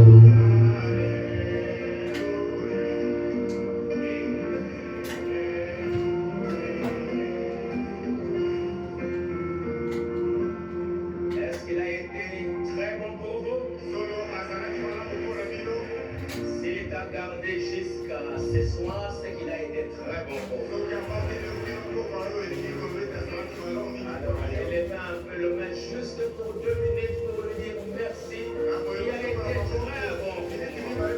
Est-ce qu'il a été très bon pour vous? S'il t'a gardé jusqu'à ce soir, c'est qu'il a été très bon pour vous. Alors, élevez un peu le main juste pour 2 minutes pour lui dire merci. Il a été très bon. Il a été très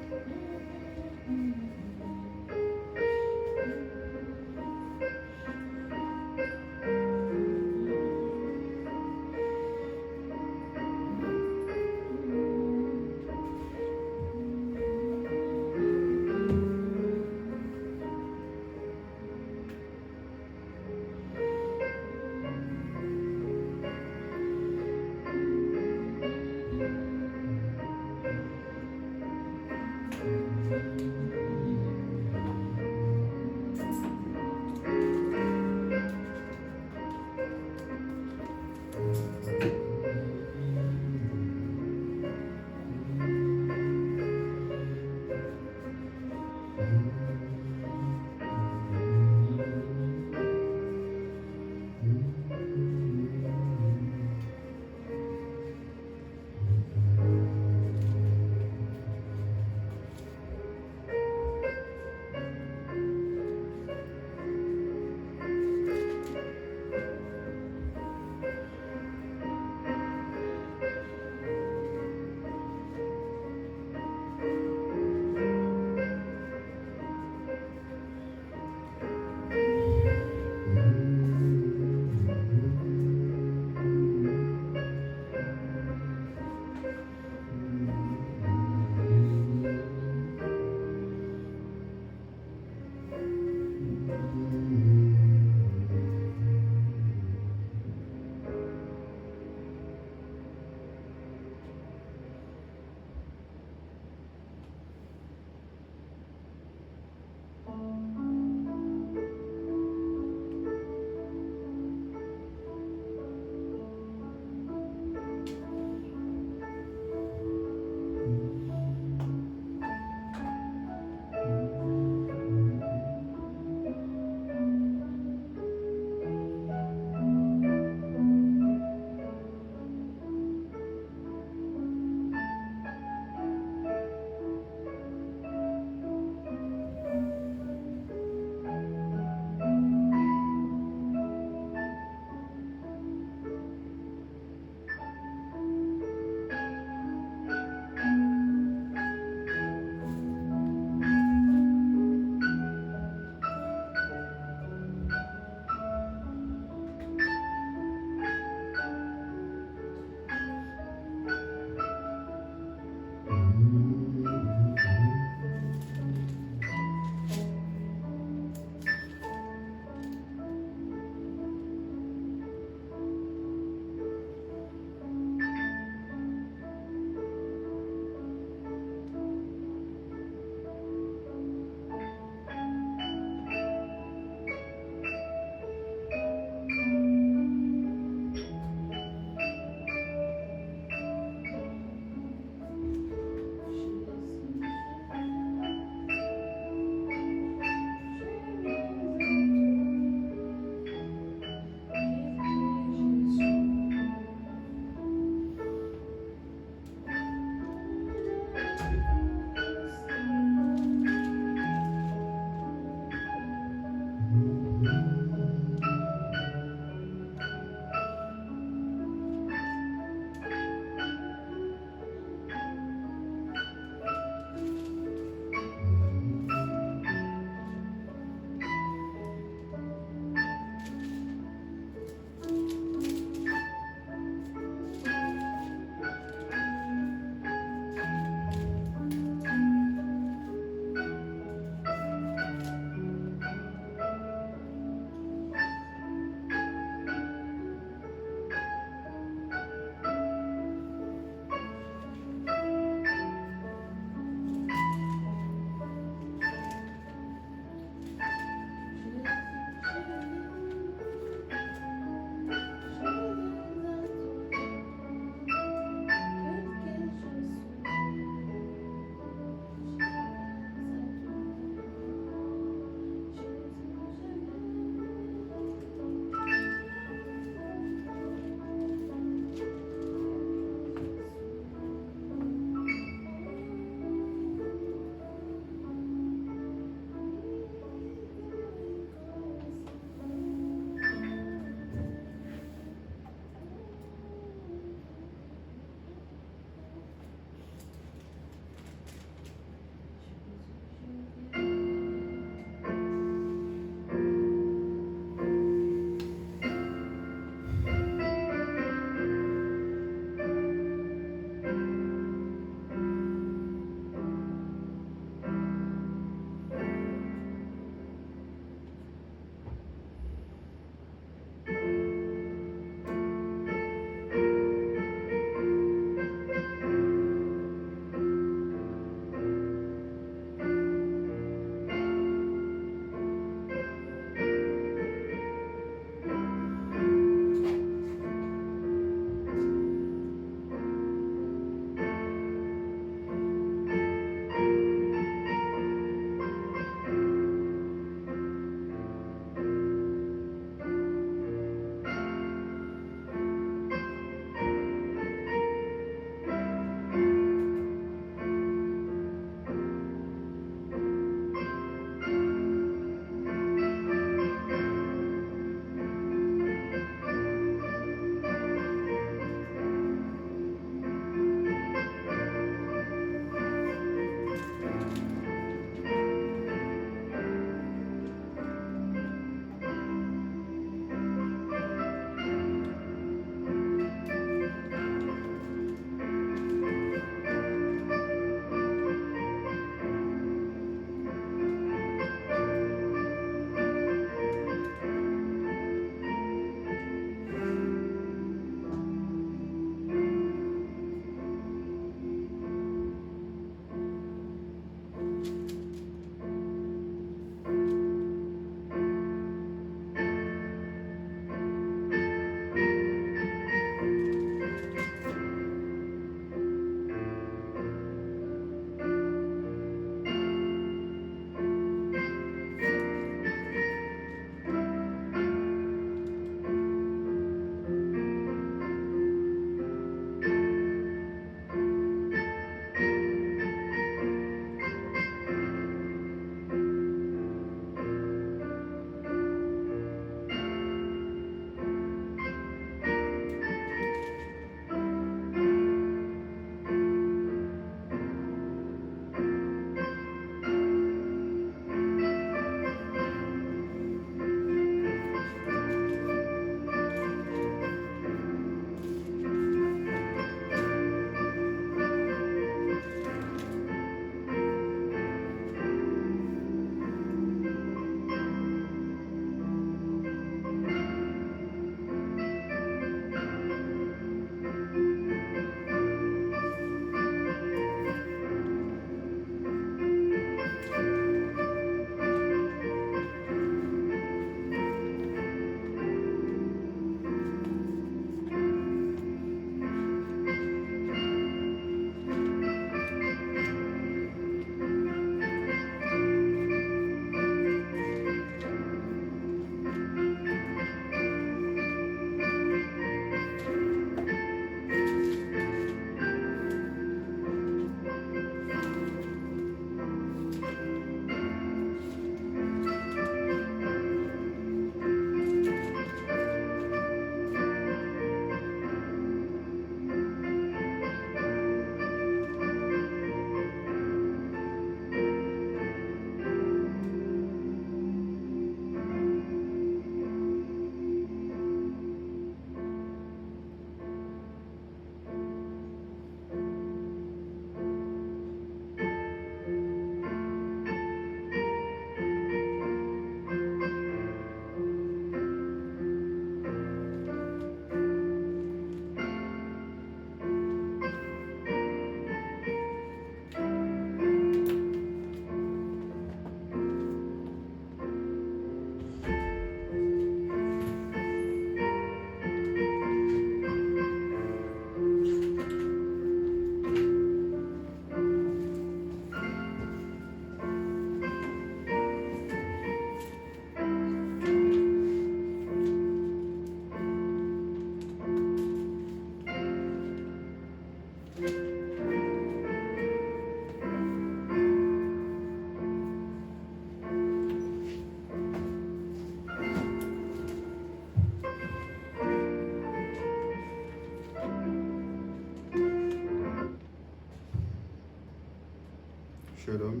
Shalom.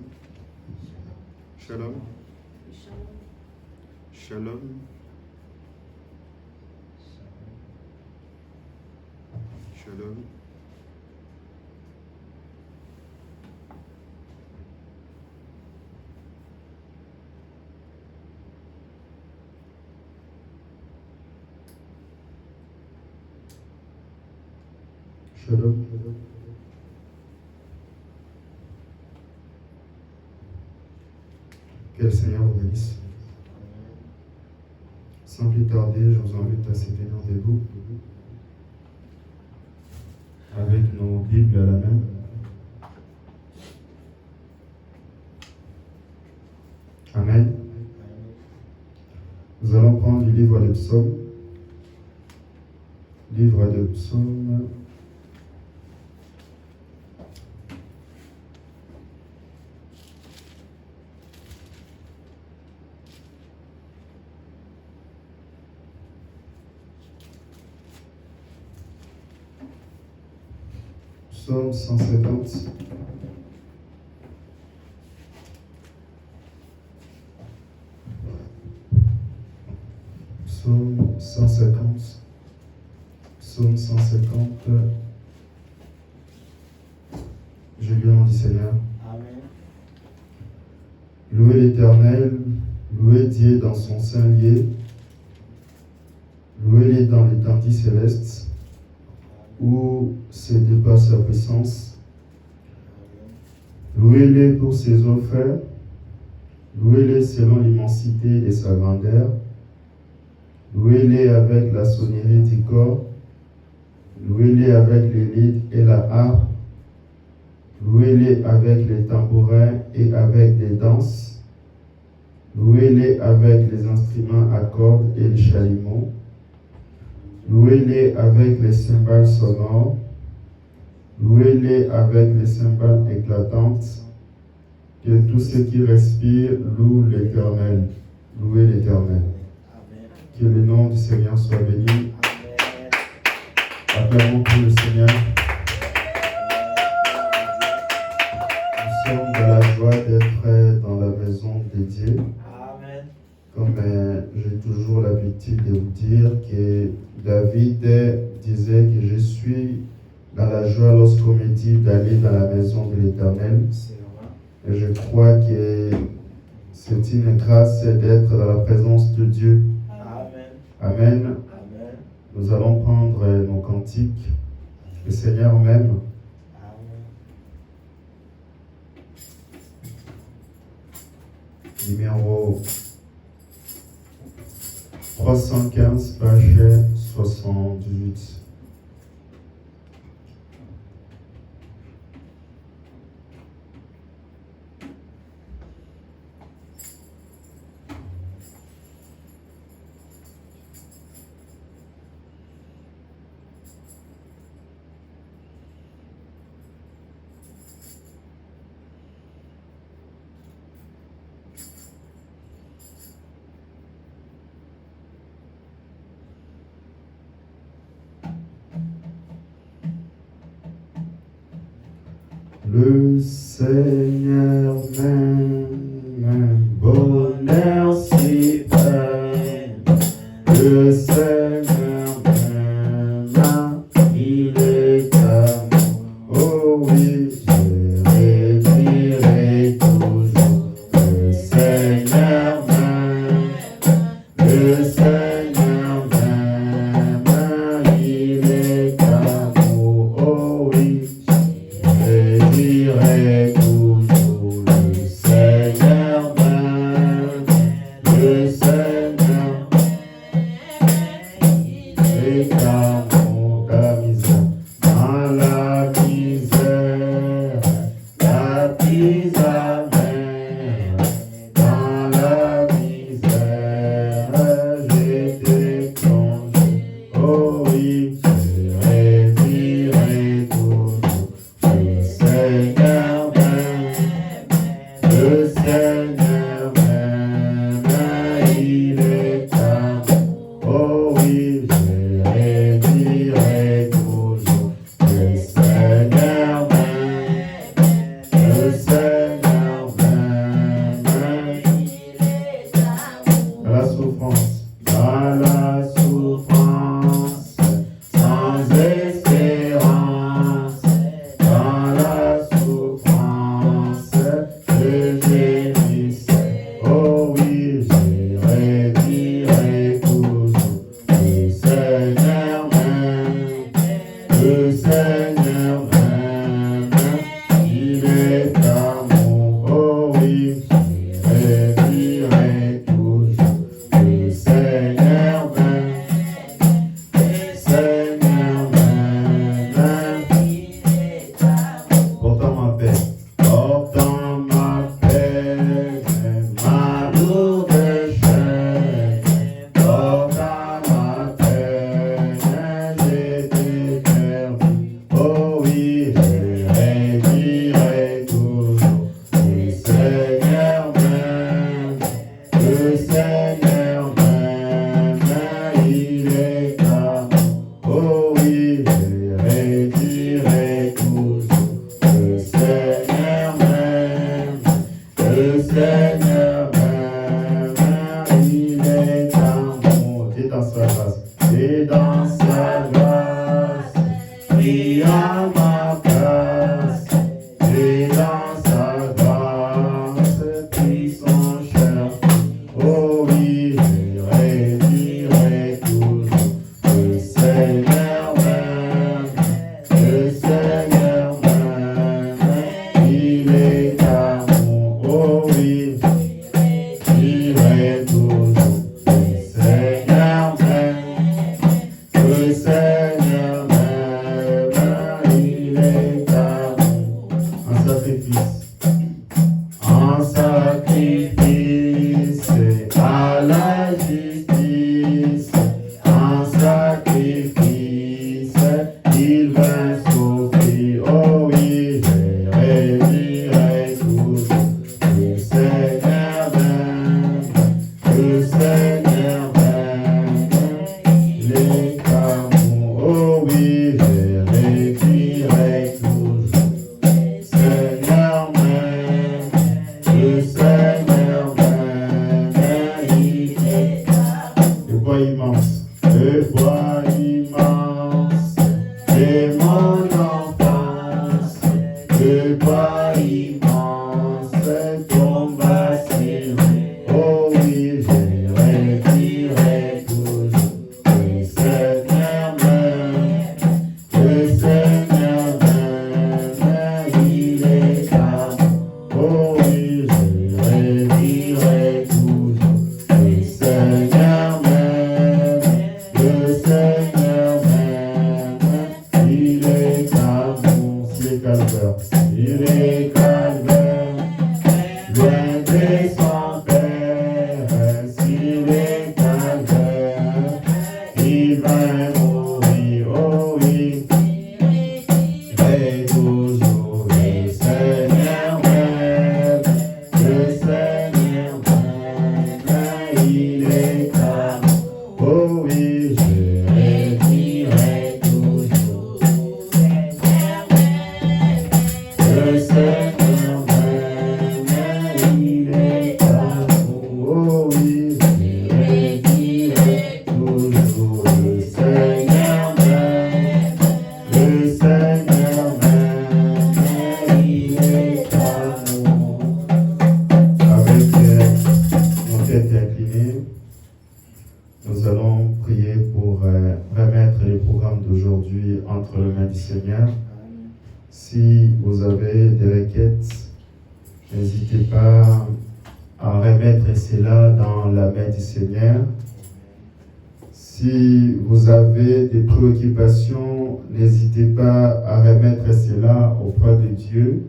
Shalom. Shalom. Shalom. Shalom. Que le Seigneur vous bénisse. Sans plus tarder, je vous invite à se tenir debout avec nos Bibles à la main. Amen. Nous allons prendre le livre des psaumes. Livre de psaumes. Psaume 150. Psaume 150. Psaume 150. Je lui en dis Seigneur. Amen. Louez l'Éternel, louez Dieu dans son saint lieu, louez-les dans l'étendue céleste, où se dépasse sa puissance. Louez-les pour ses offres, louez-les selon l'immensité de sa grandeur, louez-les avec la sonnerie du corps, louez-les avec les lyres et la harpe, louez-les avec les tambourins et avec des danses, louez-les avec les instruments à cordes et les chalumeaux, louez-les avec les cymbales sonores, louez-les avec les cymbales éclatantes, que tous ceux qui respirent louent l'Éternel. Louez l'Éternel. Que le nom du Seigneur soit béni. Acclamons pour le Seigneur. Nous sommes dans la joie d'être dans la maison de Dieu. Amen. Comme j'ai toujours l'habitude de vous dire que David disait que je suis dans la joie lorsqu'on me dit d'aller dans la maison de l'Éternel. Et je crois que c'est une grâce d'être dans la présence de Dieu. Amen. Amen. Amen. Nous allons prendre nos cantiques. Le Seigneur m'aime. Amen. Numéro 315, page 78. Le Seigneur m'aime, bonheur suprême. Le Seigneur m'aime, il est amour. Oh oui, je redirai toujours. Le Seigneur m'aime, le Seigneur m'aime, il est amour. Oh oui. Je dirai toujours le Seigneur m'aime, le Seigneur. immense, le bois immense de mon enfance, le bois immense tomba sur moi. Oh oui, je redirai toujours, le Seigneur m'aime, le Seigneur m'aime, il est là. Oh oui, je redirai toujours, le Seigneur m'aime, le Seigneur m'aime, il est amour, c'est calvaire, il est calvaire, loin de son Père, s'il est calvaire, il va mourir, oh oui, et toujours le Seigneur m'aime, le Seigneur m'aime, il est amour, oh oui, je redirai toujours, le Seigneur m'aime, il est amour, oh oui, je redirai toujours, le Seigneur m'aime, le Seigneur m'aime, il est amour. Avec nos têtes inclinées, nous allons prier pour remettre les programmes d'aujourd'hui entre les mains du Seigneur. Si vous avez des requêtes, n'hésitez pas à remettre cela dans la main du Seigneur. Si vous avez des préoccupations, n'hésitez pas à remettre cela auprès de Dieu.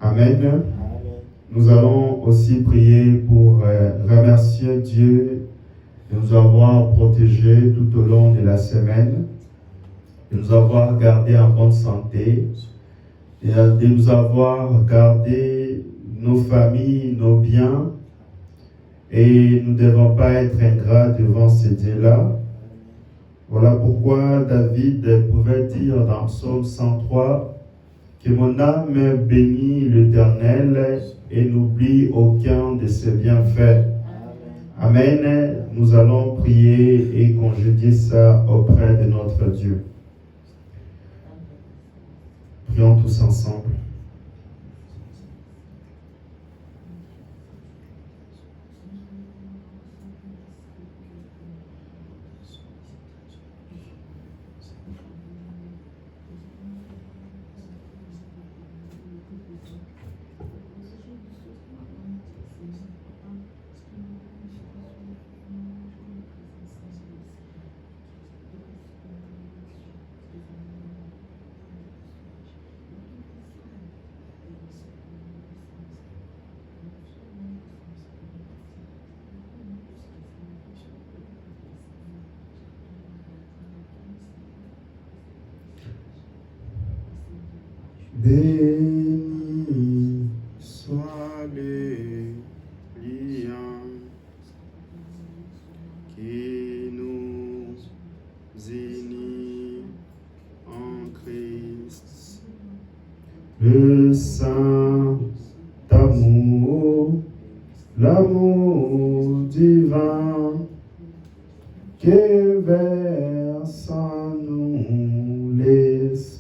Amen. Amen. Nous allons aussi prier pour remercier Dieu de nous avoir protégés tout au long de la semaine, de nous avoir gardés en bonne santé, et de nous avoir gardé nos familles, nos biens. Et nous ne devons pas être ingrats devant ce Dieu-là. Voilà pourquoi David pouvait dire dans Psaume 103 que mon âme bénit l'Éternel et n'oublie aucun de ses bienfaits. Amen. Nous allons prier et congédier ça auprès de notre Dieu. Prions tous ensemble. Béni soit le lien qui nous unit en Christ, le saint amour, l'amour divin que verse en nous l'Esprit.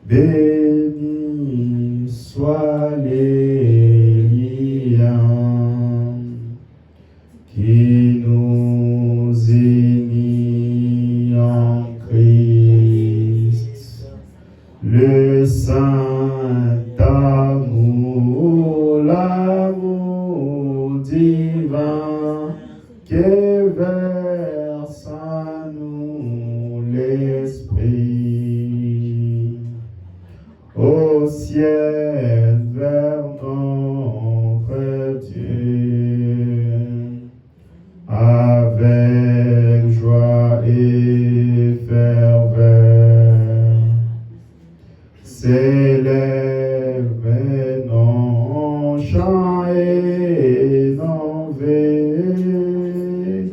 Béni soient les liens qui nous unissent en Christ, le saint amour, l'amour divin que verse en nous l'Esprit. Au ciel vers notre Dieu, avec joie et ferveur, s'élève non chant et non veille,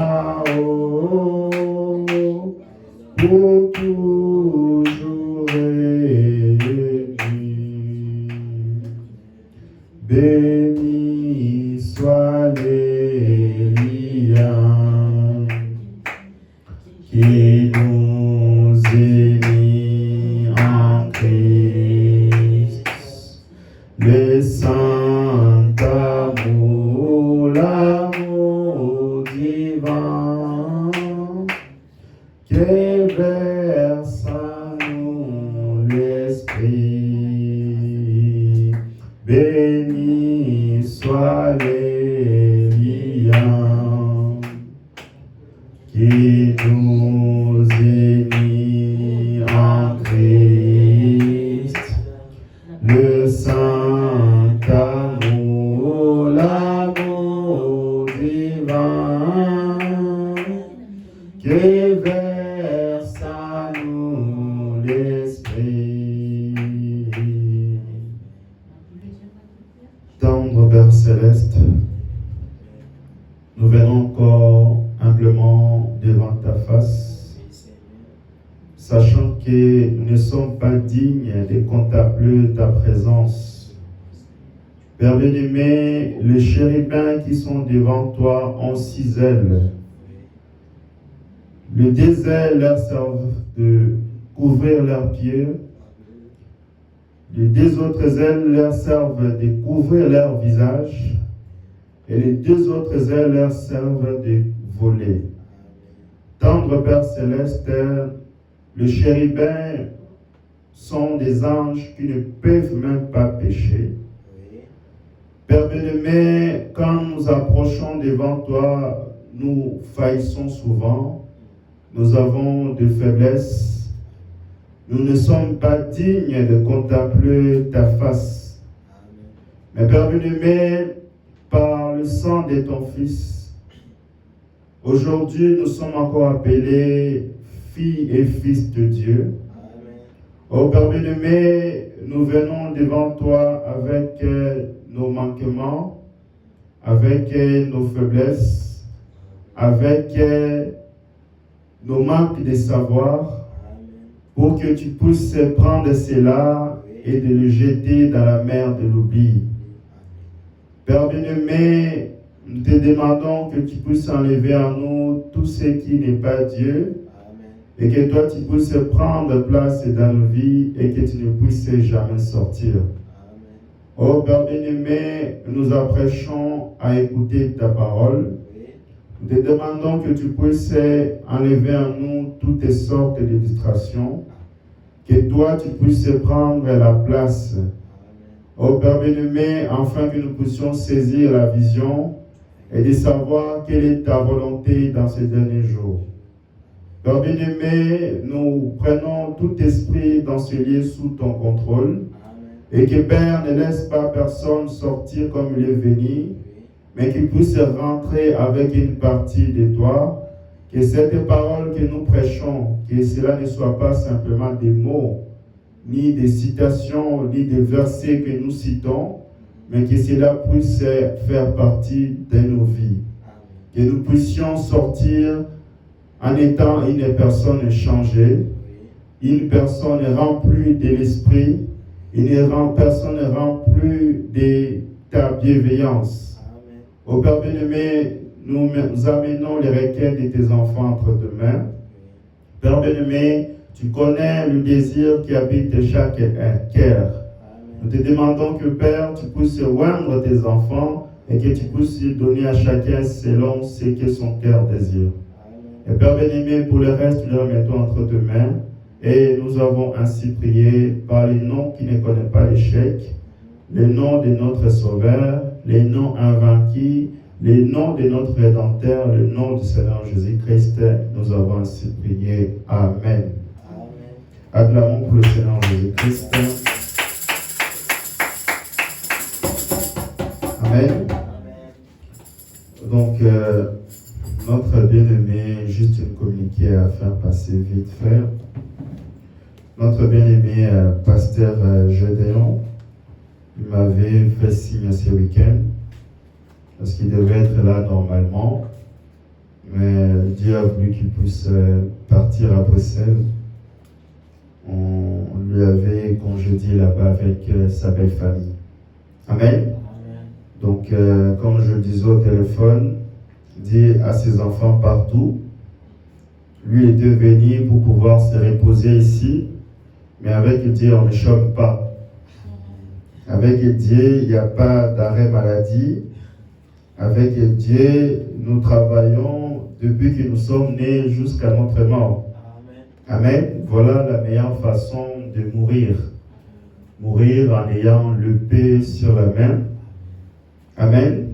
là-haut, pour toujours réunis. Béni soit les liens qui nous unit en Christ, le saint amour, l'amour divin, qui verse en nous l'Esprit. Béni soit les liens qui nous unit en Christ, le saint amour, l'amour divin, qui verse en nous l'Esprit. Tendre Père Céleste, nous venons encore humblement devant ta face, sachant que nous ne sommes pas dignes de contempler ta présence. Père bien-aimé, les chérubins qui sont devant toi ont 6 ailes. Les 2 ailes leur servent de couvrir leurs pieds. Les 2 autres ailes leur servent de couvrir leur visage. Et les 2 autres ailes leur servent de voler. Tendre Père Céleste, les chérubins sont des anges qui ne peuvent même pas pécher. Père bien-aimé, quand nous approchons devant toi, nous faillissons souvent. Nous avons des faiblesses. Nous ne sommes pas dignes de contempler ta face. Mais Père bien-aimé, par le sang de ton Fils, aujourd'hui nous sommes encore appelés filles et fils de Dieu. Ô Père bien-aimé, nous venons devant toi avec nos manquements, avec nos faiblesses, avec nos manques de savoir, pour que tu puisses prendre cela et de le jeter dans la mer de l'oubli. Père bien-aimé, nous te demandons que tu puisses enlever en nous tout ce qui n'est pas Dieu, et que toi tu puisses prendre place dans nos vies et que tu ne puisses jamais sortir. Oh Père bien-aimé, nous apprêchons à écouter ta parole. Nous te demandons que tu puisses enlever en nous toutes sortes de distractions, que toi tu puisses prendre la place. Ô Père bien-aimé, afin que nous puissions saisir la vision et de savoir quelle est ta volonté dans ces derniers jours. Père bien-aimé, nous prenons tout esprit dans ce lieu sous ton contrôle, et que Père ne laisse pas personne sortir comme il est venu, mais qu'il puisse rentrer avec une partie de toi, que cette parole que nous prêchons, que cela ne soit pas simplement des mots, ni des citations, ni des versets que nous citons, mais que cela puisse faire partie de nos vies. Que nous puissions sortir en étant une personne changée, une personne remplie de l'esprit, une personne remplie de ta bienveillance. Au Père bien-aimé, nous amenons les requêtes de tes enfants entre tes mains. Père bien-aimé, tu connais le désir qui habite chaque cœur. Nous te demandons que Père, tu puisses oindre tes enfants et que tu puisses donner à chacun selon ce que son cœur désire. Et Père bien-aimé, pour le reste, nous le remettons entre tes mains. Et nous avons ainsi prié par les noms qui ne connaissent pas l'échec, les noms de notre Sauveur, les noms invaincus, les noms de notre Rédempteur, le nom du Seigneur Jésus-Christ. Nous avons ainsi prié. Amen. Acclamons pour le Seigneur Jésus-Christ. Amen. Donc, notre bien-aimé, juste une communiqué à faire passer vite fait. Notre bien-aimé pasteur Gédéon, il m'avait fait signe ce week-end, parce qu'il devait être là normalement, mais Dieu a voulu qu'il puisse partir à Bruxelles. On lui avait congédié là-bas avec sa belle famille. Amen. Donc, comme je le disais au téléphone, dit à ses enfants partout, lui est devenu pour pouvoir se reposer ici, mais avec Dieu, on ne choque pas. Avec Dieu, il n'y a pas d'arrêt maladie. Avec Dieu, nous travaillons depuis que nous sommes nés jusqu'à notre mort. Amen. Voilà la meilleure façon de mourir. Mourir en ayant l'épée sur la main. Amen.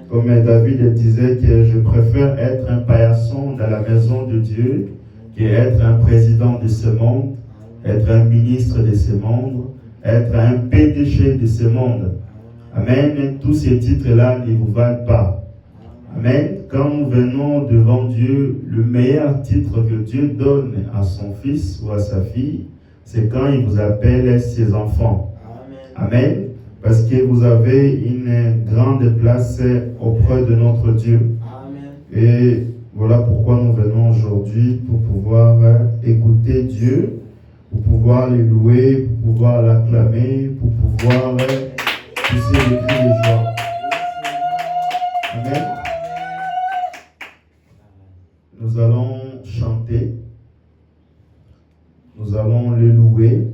Comme David disait que je préfère être un paillasson dans la maison de Dieu qu'être un président de ce monde, être un ministre de ce monde, être un PDG de ce monde. Amen. Tous ces titres-là ne vous valent pas. Amen. Quand nous venons devant Dieu, le meilleur titre que Dieu donne à son fils ou à sa fille, c'est quand il vous appelle ses enfants. Amen. Parce que vous avez une grande place auprès de notre Dieu. Amen. Et voilà pourquoi nous venons aujourd'hui, pour pouvoir écouter Dieu, pour pouvoir le louer, pour pouvoir l'acclamer, pour pouvoir pousser les cris de joie. Amen. Nous allons chanter, nous allons le louer,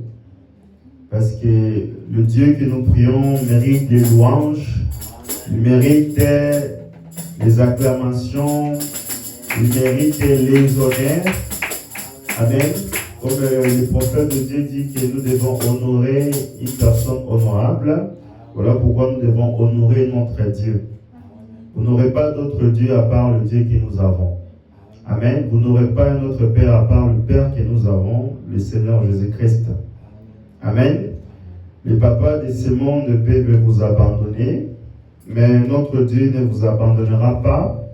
parce que le Dieu que nous prions mérite des louanges, il mérite les acclamations, il mérite les honneurs. Amen. Comme le prophète de Dieu dit que nous devons honorer une personne honorable, voilà pourquoi nous devons honorer notre Dieu. Vous n'aurez pas d'autre Dieu à part le Dieu que nous avons. Amen. Vous n'aurez pas un autre Père à part le Père que nous avons, le Seigneur Jésus-Christ. Amen. Les papas de ce monde peuvent vous abandonner, mais notre Dieu ne vous abandonnera pas,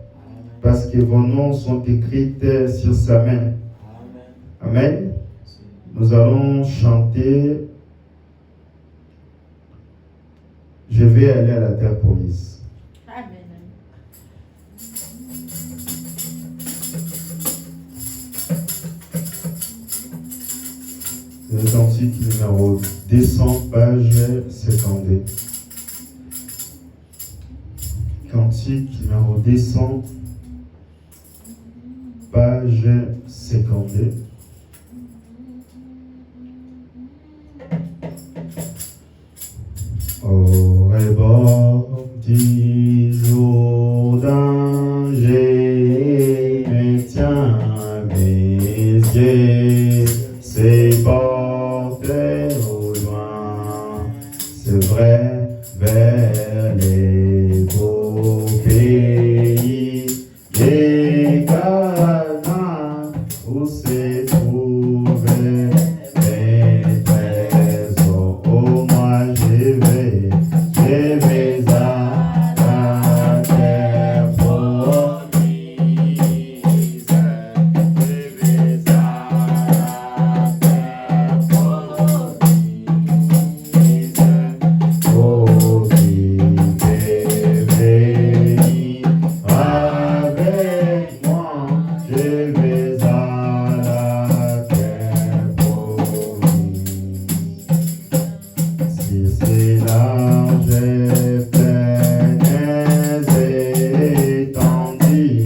parce que vos noms sont écrits sur sa main. Amen. Nous allons chanter « Je vais aller à la terre promise ». Amen. Le cantique numéro 200, page 52. Cantique numéro 200, page 52. Au rebord du Jourdain, je me tiens mes yeux, c'est porté au loin, c'est vrai, vers les beaux pays des Canaan où se trouvaient mes trésors. Oh, moi je vais à la terre promise, je vais à la terre promise. Oh, qui est venu avec moi, je vais à la terre promise. Si c'est large et plein et étendu,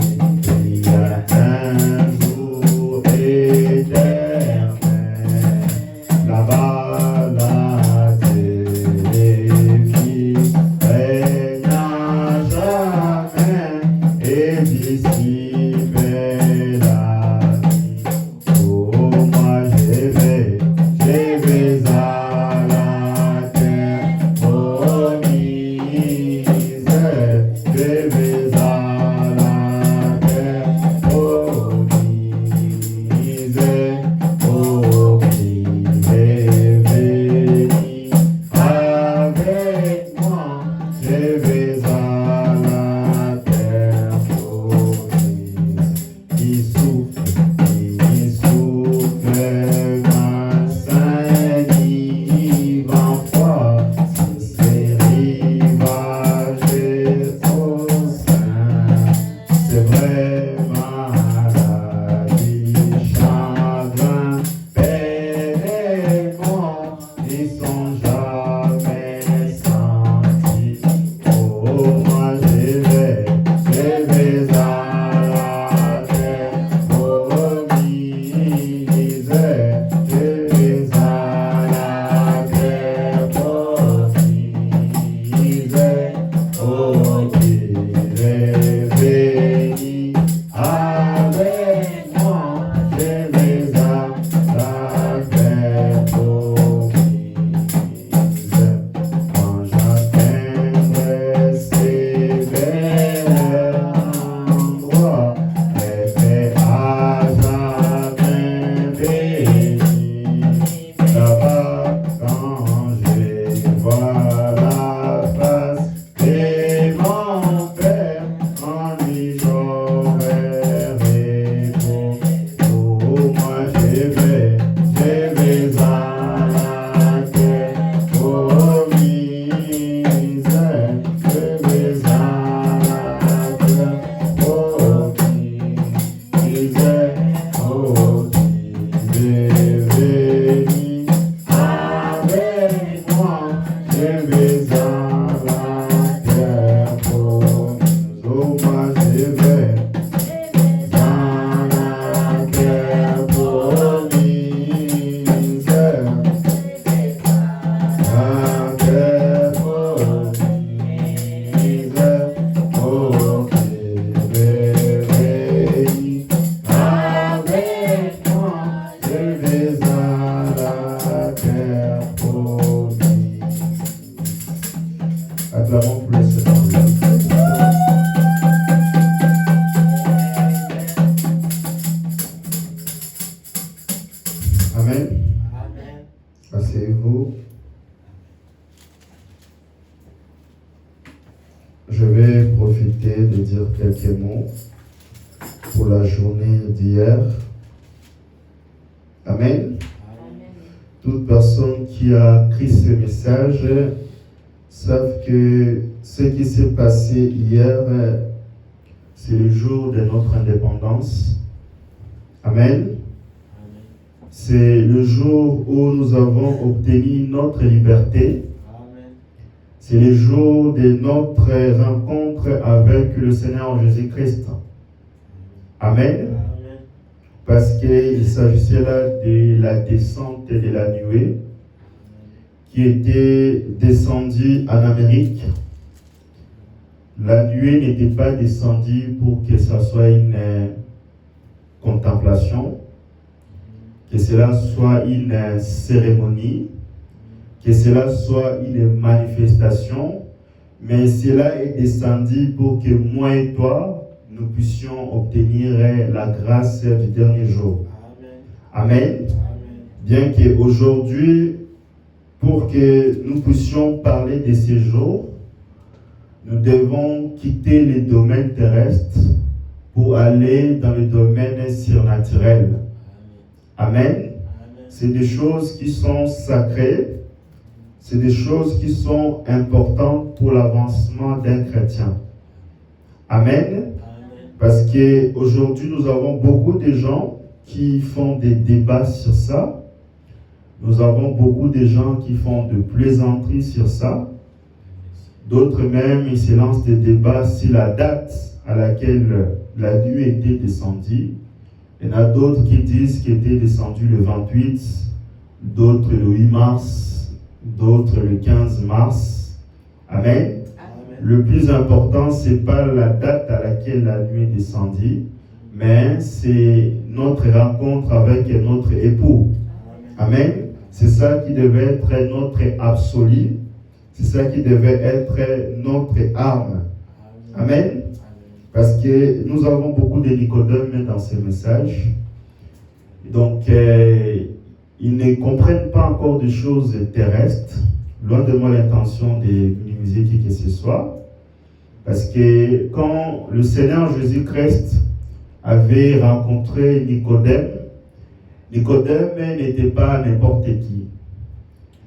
il y a un jour éternel. Là-bas, la vie règne à jamais et dissipe la quelques mots pour la journée d'hier. Amen. Toute personne qui a écrit ce message savent que ce qui s'est passé hier, c'est le jour de notre indépendance. Amen. C'est le jour où nous avons obtenu notre liberté. C'est le jour de notre rencontre avec le Seigneur Jésus-Christ. Amen. Parce qu'il s'agissait là de la descente de la nuée qui était descendue en Amérique. La nuée n'était pas descendue pour que ce soit une contemplation, que cela soit une cérémonie, que cela soit une manifestation, mais cela est descendu pour que moi et toi, nous puissions obtenir la grâce du dernier jour. Amen. Amen. Bien qu'aujourd'hui, pour que nous puissions parler de ces jours, nous devons quitter les domaines terrestres pour aller dans le domaine surnaturel. Amen. C'est des choses qui sont sacrées, c'est des choses qui sont importantes pour l'avancement d'un chrétien. Amen. Parce qu'aujourd'hui, nous avons beaucoup de gens qui font des débats sur ça. Nous avons beaucoup de gens qui font de plaisanteries sur ça. D'autres même, ils se lancent des débats sur la date à laquelle la nuit était descendue. Il y en a d'autres qui disent qu'elle était descendue le 28, d'autres le 8 mars, d'autres le 15 mars. Amen. Le plus important, ce n'est pas la date à laquelle la nuit est descendue, mais c'est notre rencontre avec notre époux. Amen. C'est ça qui devait être notre absolu. C'est ça qui devait être notre arme. Amen. Parce que nous avons beaucoup de Nicodème dans ces messages. Donc, ils ne comprennent pas encore des choses terrestres. Loin de moi l'intention de minimiser qui que ce soit. Parce que quand le Seigneur Jésus-Christ avait rencontré Nicodème, Nicodème n'était pas n'importe qui.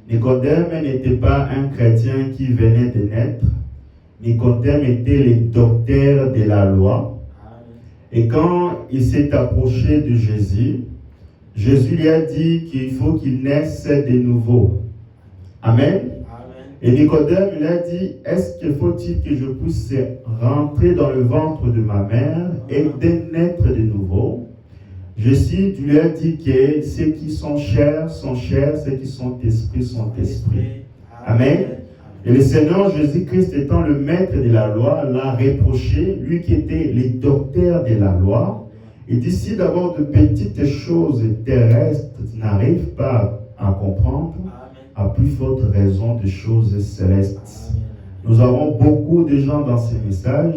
Nicodème n'était pas un chrétien qui venait de naître. Nicodème était le docteur de la loi. Et quand il s'est approché de Jésus, Jésus lui a dit qu'il faut qu'il naisse de nouveau. Amen. Et Nicodème lui a dit, est-ce qu'il faut-il que je puisse rentrer dans le ventre de ma mère et de naître de nouveau? Jésus lui a dit que ceux qui sont chairs, ceux qui sont esprits. Amen. Et le Seigneur Jésus-Christ étant le maître de la loi, l'a reproché, lui qui était le docteur de la loi. Il dit, si d'abord de petites choses terrestres n'arrivent pas à comprendre, à plus forte raison de choses célestes. Nous avons beaucoup de gens dans ces messages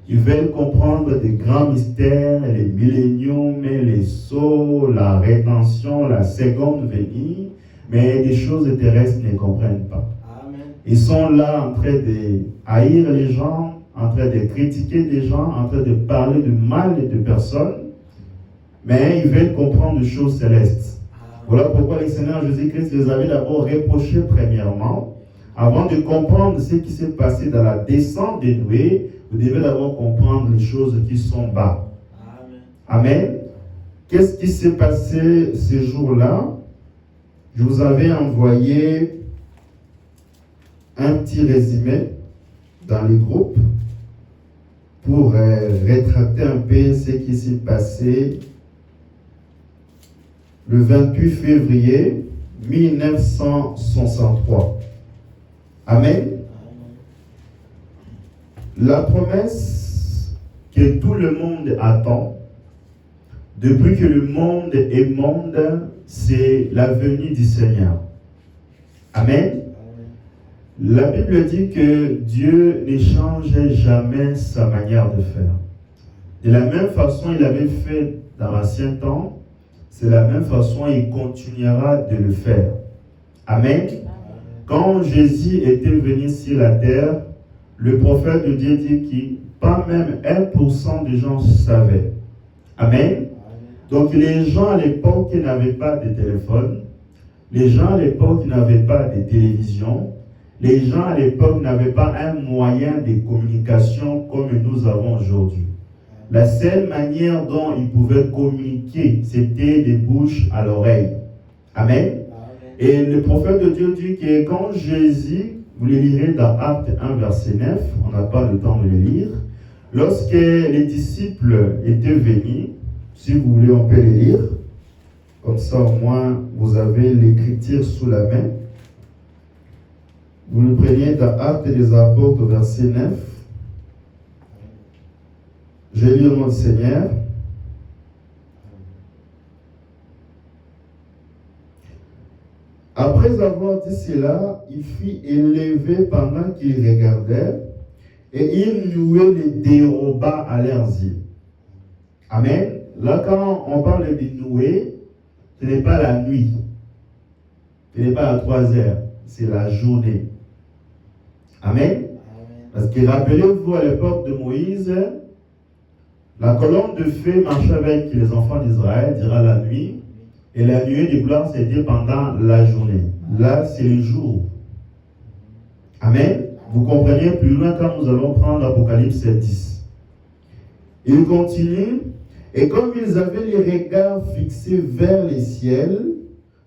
qui veulent comprendre des grands mystères, les milléniums, les sceaux, la rédemption, la seconde venue, mais des choses terrestres ne comprennent pas. Ils sont là en train de haïr les gens, en train de critiquer des gens, en train de parler du mal de personnes, mais ils veulent comprendre des choses célestes. Voilà pourquoi le Seigneur Jésus-Christ les avait d'abord reprochés premièrement. Avant de comprendre ce qui s'est passé dans la descente des nuées, vous devez d'abord comprendre les choses qui sont bas. Amen. Qu'est-ce qui s'est passé ce jour-là? Je vous avais envoyé un petit résumé dans les groupes pour retrater un peu ce qui s'est passé le 28 février 1963. Amen. La promesse que tout le monde attend, depuis que le monde est monde, c'est la venue du Seigneur. Amen. La Bible dit que Dieu ne change jamais sa manière de faire. De la même façon il avait fait dans l'ancien temps, c'est la même façon il continuera de le faire. Amen. Quand Jésus était venu sur la terre, le prophète de Dieu dit pas même 1% des gens savaient. Amen. Donc les gens à l'époque n'avaient pas de téléphone, les gens à l'époque n'avaient pas de télévision, les gens à l'époque n'avaient pas un moyen de communication comme nous avons aujourd'hui. La seule manière dont ils pouvaient communiquer, c'était des bouches à l'oreille. Amen. Et le prophète de Dieu dit que quand Jésus, vous le lirez dans Acte 1, verset 9, on n'a pas le temps de le lire, lorsque les disciples étaient venus, si vous voulez, on peut les lire, comme ça au moins vous avez l'écriture sous la main. Vous le preniez dans Actes des Apôtres, verset 9. Je lis au nom du Seigneur. Après avoir dit cela, il fut élevé pendant qu'il regardait, et il nouait les déroba à leurs yeux. Amen. Là, quand on parle de nouer, ce n'est pas la nuit, ce n'est pas à 3 heures, c'est la journée. Amen. Parce que rappelez-vous, à l'époque de Moïse, la colonne de feu marchait avec les enfants d'Israël durant la nuit, et la nuée de gloire c'était pendant la journée. Là, c'est le jour. Amen. Vous comprenez plus loin quand nous allons prendre Apocalypse 10. Il continue, et comme ils avaient les regards fixés vers les ciels,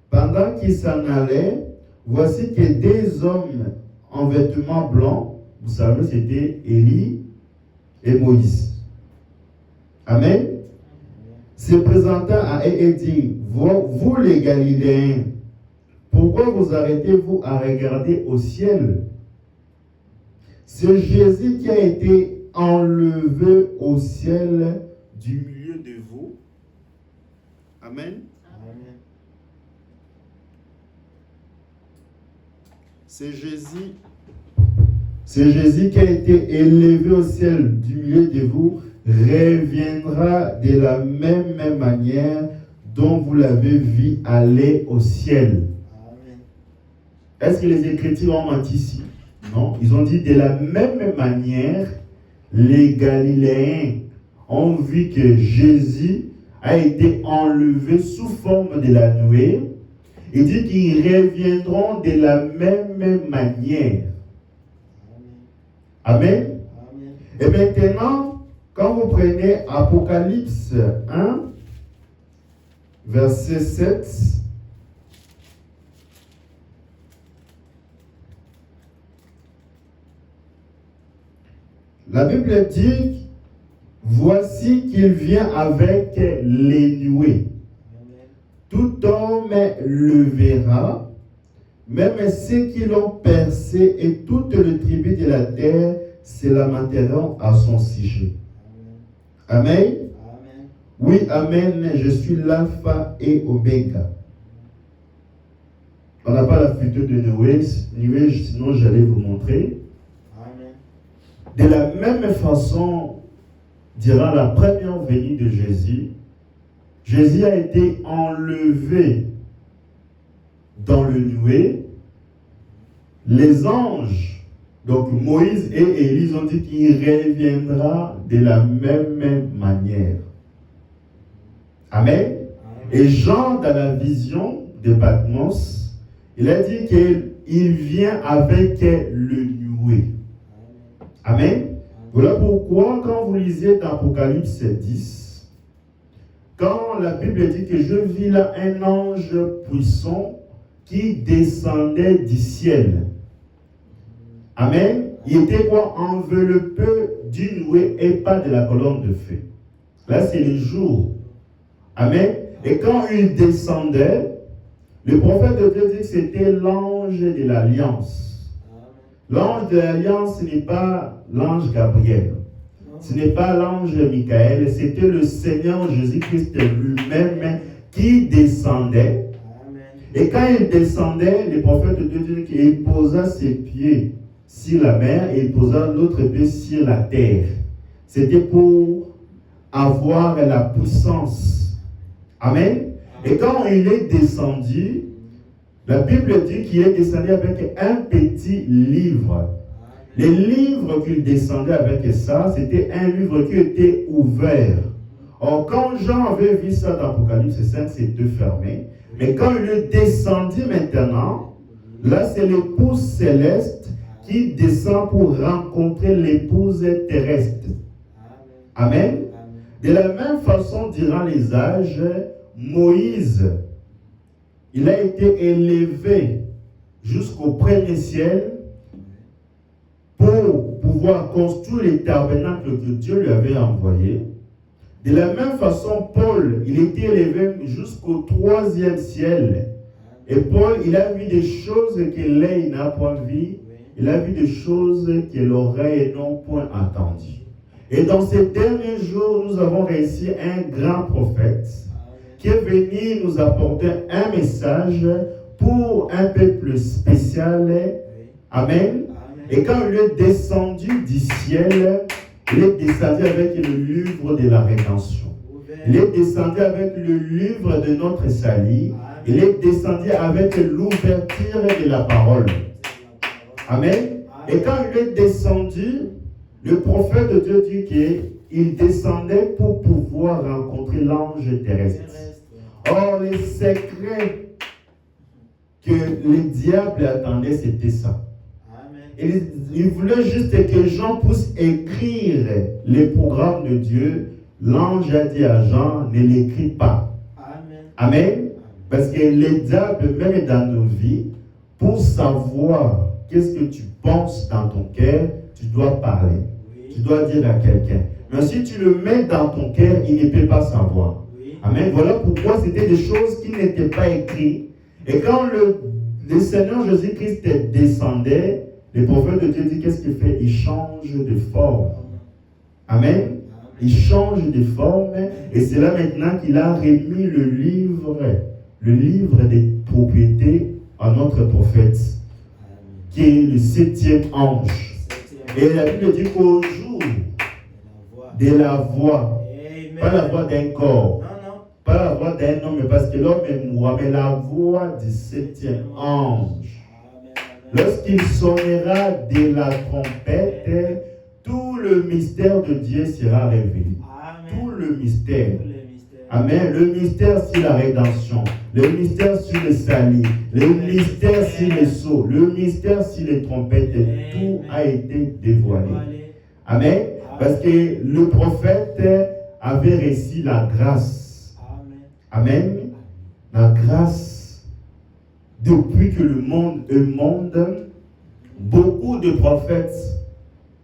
pendant qu'ils s'en allaient, voici que 2 hommes en vêtements blancs, vous savez, c'était Élie et Moïse. Amen. Se présenta à eux et dit, vous les Galiléens, pourquoi vous arrêtez-vous à regarder au ciel? C'est Jésus qui a été enlevé au ciel du milieu de vous. Amen. Amen. C'est Jésus qui a été élevé au ciel du milieu de vous, reviendra de la même manière dont vous l'avez vu aller au ciel. Amen. Est-ce que les Écritures ont menti ici? Non. Ils ont dit de la même manière, les Galiléens ont vu que Jésus a été enlevé sous forme de la nuée. Il dit qu'ils reviendront de la même manière. Amen. Amen. Et maintenant, quand vous prenez Apocalypse 1, verset 7, la Bible dit, voici qu'il vient avec les nuées. Tout homme le verra, même ceux qui l'ont percé et toutes les tribus de la terre se lamenteront à son sujet. Amen. Amen. Oui, amen, je suis l'alpha et oméga. On n'a pas la photo de Noé, sinon j'allais vous montrer. Amen. De la même façon, durant la première venue de Jésus, Jésus a été enlevé dans le nuée. Les anges, donc Moïse et Élie, ont dit qu'il reviendra de la même manière. Amen. Et Jean, dans la vision de Patmos, il a dit qu'il vient avec le nuée. Amen. Voilà pourquoi, quand vous lisez dans Apocalypse 10, quand la Bible dit que je vis là un ange puissant qui descendait du ciel. Amen. Il était quoi? Enveloppé d'une nuée et pas de la colonne de feu. Là, c'est le jour. Amen. Et quand il descendait, le prophète de Dieu dit que c'était l'ange de l'alliance. L'ange de l'alliance, ce n'est pas l'ange Gabriel. Ce n'est pas l'ange Michael. C'était le Seigneur Jésus-Christ lui-même qui descendait. Et quand il descendait, le prophète de Dieu dit qu'il posa ses pieds sur la mer et il posa l'autre pied sur la terre. C'était pour avoir la puissance. Amen. Et quand il est descendu, la Bible dit qu'il est descendu avec un petit livre. Les livres qu'il descendait avec ça, c'était un livre qui était ouvert. Or, quand Jean avait vu ça dans Apocalypse 5, c'était fermé. Mais quand il descendit maintenant, là c'est l'épouse céleste qui descend pour rencontrer l'épouse terrestre. Amen. De la même façon, durant les âges, Moïse, il a été élevé jusqu'au premier ciel pour pouvoir construire les tabernacles que Dieu lui avait envoyés. De la même façon, Paul, il était élevé jusqu'au troisième ciel. Et Paul, il a vu des choses que l'œil n'a point vues. Il a vu des choses que l'oreille n'a point entendues. Et dans ces derniers jours, nous avons réussi un grand prophète qui est venu nous apporter un message pour un peuple spécial. Amen. Et quand il est descendu du ciel, il est descendu avec le livre de la rédemption. Il est descendu avec le livre de notre salut. Il est descendu avec l'ouverture de la parole. Amen. Et quand il est descendu, le prophète de Dieu dit qu'il descendait pour pouvoir rencontrer l'ange terrestre. Or, les secrets que le diable attendait, c'était ça. Il voulait juste que Jean puisse écrire les programmes de Dieu. L'ange a dit à Jean, ne l'écris pas. Amen. Parce que le diable, même dans nos vies, pour savoir qu'est-ce que tu penses dans ton cœur, tu dois parler. Tu dois dire à quelqu'un. Mais si tu le mets dans ton cœur, il ne peut pas savoir. Amen. Voilà pourquoi c'était des choses qui n'étaient pas écrites. Et quand le Seigneur Jésus-Christ descendait, le prophète de Dieu dit qu'est-ce qu'il fait? Il change de forme. Amen. Il change de forme. Et c'est là maintenant qu'il a remis le livre des propriétés à notre prophète, qui est le 7e ange. Et la Bible dit qu'au jour de la voix, pas la voix d'un corps, pas la voix d'un homme, parce que l'homme est mort, mais la voix du 7e ange. Lorsqu'il sonnera de la trompette, tout le mystère de Dieu sera révélé. Tout le mystère. Amen. Le mystère sur la rédemption, le mystère sur le salut, le mystère sur les sceaux, le mystère sur les trompettes, tout a été dévoilé. Amen. Parce que le prophète avait reçu la grâce. Amen. La grâce. Depuis que le monde est monde, beaucoup de prophètes,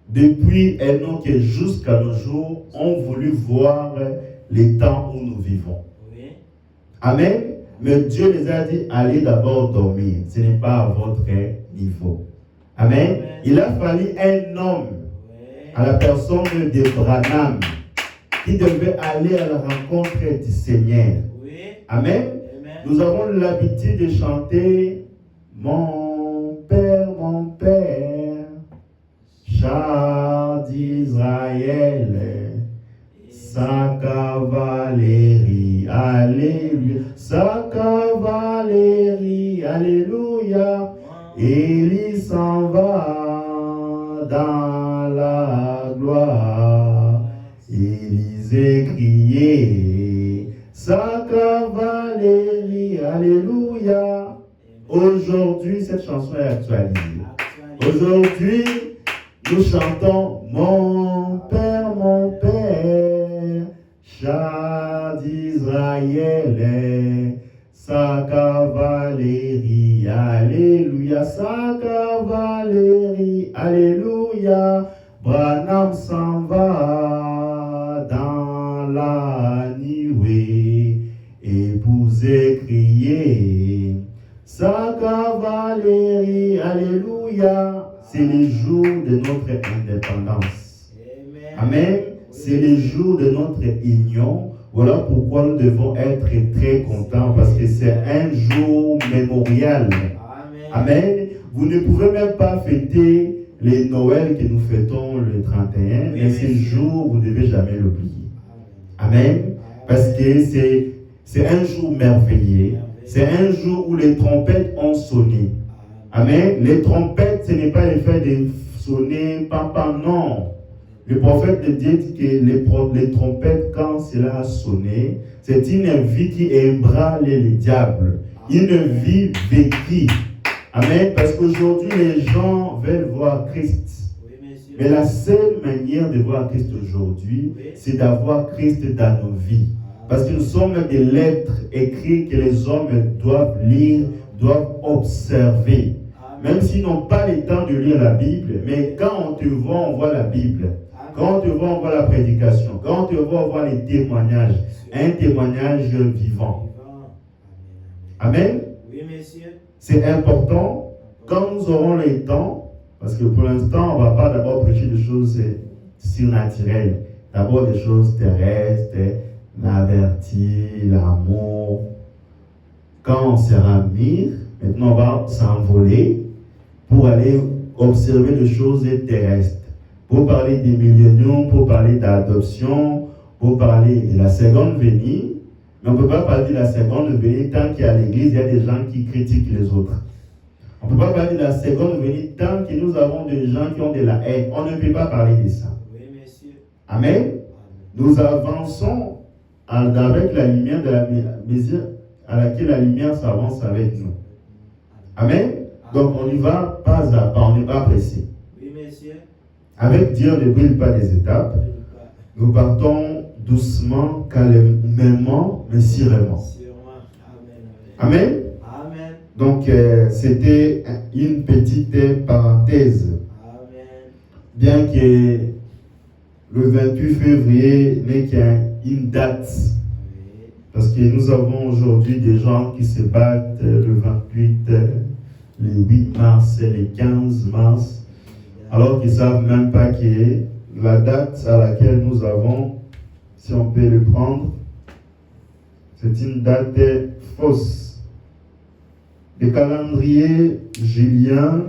depuis Enoch jusqu'à nos jours, ont voulu voir les temps où nous vivons. Amen. Mais Dieu les a dit, allez d'abord dormir. Ce n'est pas à votre niveau. Amen. Il a fallu un homme, à la personne de Branham, qui devait aller à la rencontre du Seigneur. Amen. Nous avons l'habitude de chanter mon Père, char d'Israël, sa cavalerie, alléluia, sa cavalerie, alléluia, il s'en va dans la gloire, Élisée criait, sa cavalerie, alléluia. Aujourd'hui, cette chanson est actualisée. Aujourd'hui, nous chantons mon Père, char d'Israël, sa cavalerie, alléluia, sa cavalerie, alléluia. Branham s'en va dans la nuée, épousé crier, sa cavalerie, alléluia. C'est le jour de notre indépendance. Amen. C'est le jour de notre union. Voilà pourquoi nous devons être très contents, parce que c'est un jour mémorial. Amen. Vous ne pouvez même pas fêter les Noëls que nous fêtons le 31, mais ce jour, vous ne devez jamais l'oublier. Amen. Parce que c'est un jour merveilleux. C'est un jour où les trompettes ont sonné. Amen. Les trompettes, ce n'est pas le fait de sonner, papa, non. Le prophète de Dieu dit que les trompettes, quand cela a sonné, c'est une vie qui ébranle les diables. Une vie vécue. Amen. Parce qu'aujourd'hui, les gens veulent voir Christ. Mais la seule manière de voir Christ aujourd'hui, c'est d'avoir Christ dans nos vies. Parce que nous sommes des lettres écrites que les hommes doivent lire, doivent observer. Même s'ils n'ont pas le temps de lire la Bible, mais quand on te voit, on voit la Bible. Quand on te voit, on voit la prédication. Quand on te voit, on voit les témoignages. Un témoignage vivant. Amen. Oui, messieurs. C'est important. Quand nous aurons le temps, parce que pour l'instant, on ne va pas d'abord prêcher des choses surnaturelles. D'abord des choses terrestres, l'avertir, l'amour. Quand on sera mûr, maintenant on va s'envoler pour aller observer des choses terrestres. Pour parler des milléniums, pour parler d'adoption, pour parler de la seconde venue. Mais on ne peut pas parler de la seconde venue tant qu'à l'église, il y a des gens qui critiquent les autres. On ne peut pas parler de la seconde venue tant que nous avons des gens qui ont de la haine. On ne peut pas parler de ça. Oui, messieurs. Amen. Nous avançons avec la lumière de la mesure à laquelle la lumière s'avance avec nous. Amen. Donc on y va pas à pas, on n'est pas pressé. Oui, messieurs. Avec Dieu, on ne brille pas des étapes. Nous partons doucement, calmement, mais sûrement. Amen. Amen. Donc, c'était une petite parenthèse. Amen. Bien que le 28 février n'est qu'une date. Parce que nous avons aujourd'hui des gens qui se battent le 28, le 8 mars, le 15 mars. Alors qu'ils ne savent même pas que la date à laquelle nous avons, si on peut le prendre, c'est une date fausse. Le calendrier julien,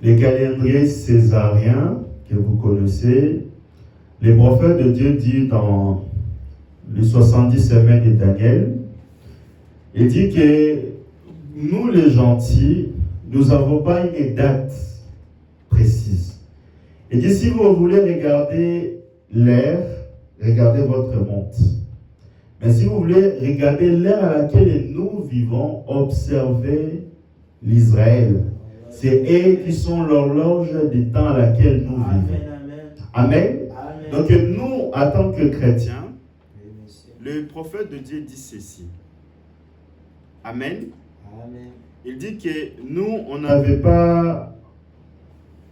le calendrier césarien que vous connaissez, les prophètes de Dieu disent dans les 70 semaines de Daniel, il dit que nous les gentils, nous n'avons pas une date précise. Il dit, si vous voulez regarder l'ère, regardez votre montre. Mais si vous voulez regarder l'ère à laquelle nous vivons, observez l'Israël. C'est eux qui sont l'horloge du temps à laquelle nous vivons. Amen. Amen. Donc nous, en tant que chrétiens, le prophète de Dieu dit ceci. Amen. Amen. Il dit que nous, on n'avait pas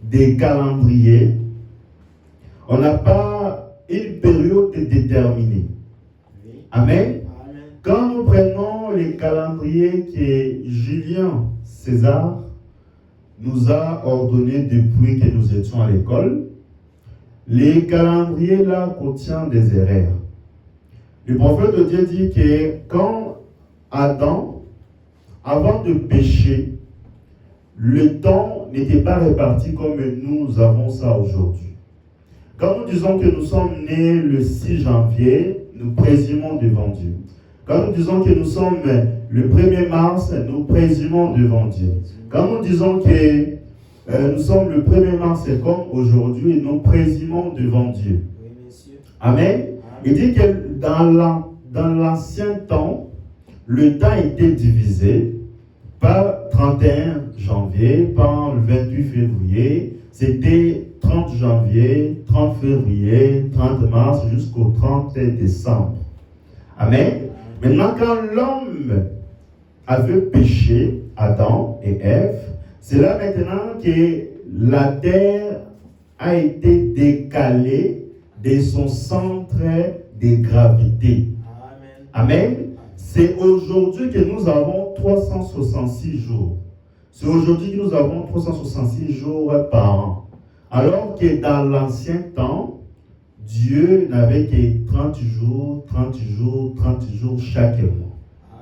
des calendriers, on n'a pas une période déterminée. Amen. Amen. Quand nous prenons les calendriers que Julien César nous a ordonné depuis que nous étions à l'école, les calendriers là contiennent des erreurs. Le prophète de Dieu dit que quand Adam, avant de pécher, le temps n'était pas réparti comme nous avons ça aujourd'hui. Quand nous disons que nous sommes nés le 6 janvier, nous présumons devant Dieu. Quand nous disons que nous sommes le 1er mars, nous présumons devant Dieu. Quand nous disons que nous sommes le 1er mars comme aujourd'hui, nous présumons devant Dieu. Amen. Il dit que dans l'ancien temps, le temps était divisé par 31 janvier, par le 28 février, c'était 30 janvier, 30 février, 30 mars jusqu'au 30 décembre. Amen. Maintenant, quand l'homme avait péché, Adam et Ève, c'est là maintenant que la terre a été décalée de son centre de gravité. Amen. Amen. C'est aujourd'hui que nous avons 366 jours. C'est aujourd'hui que nous avons 366 jours par an. Alors que dans l'ancien temps, Dieu n'avait que 30 jours, 30 jours, 30 jours chaque mois.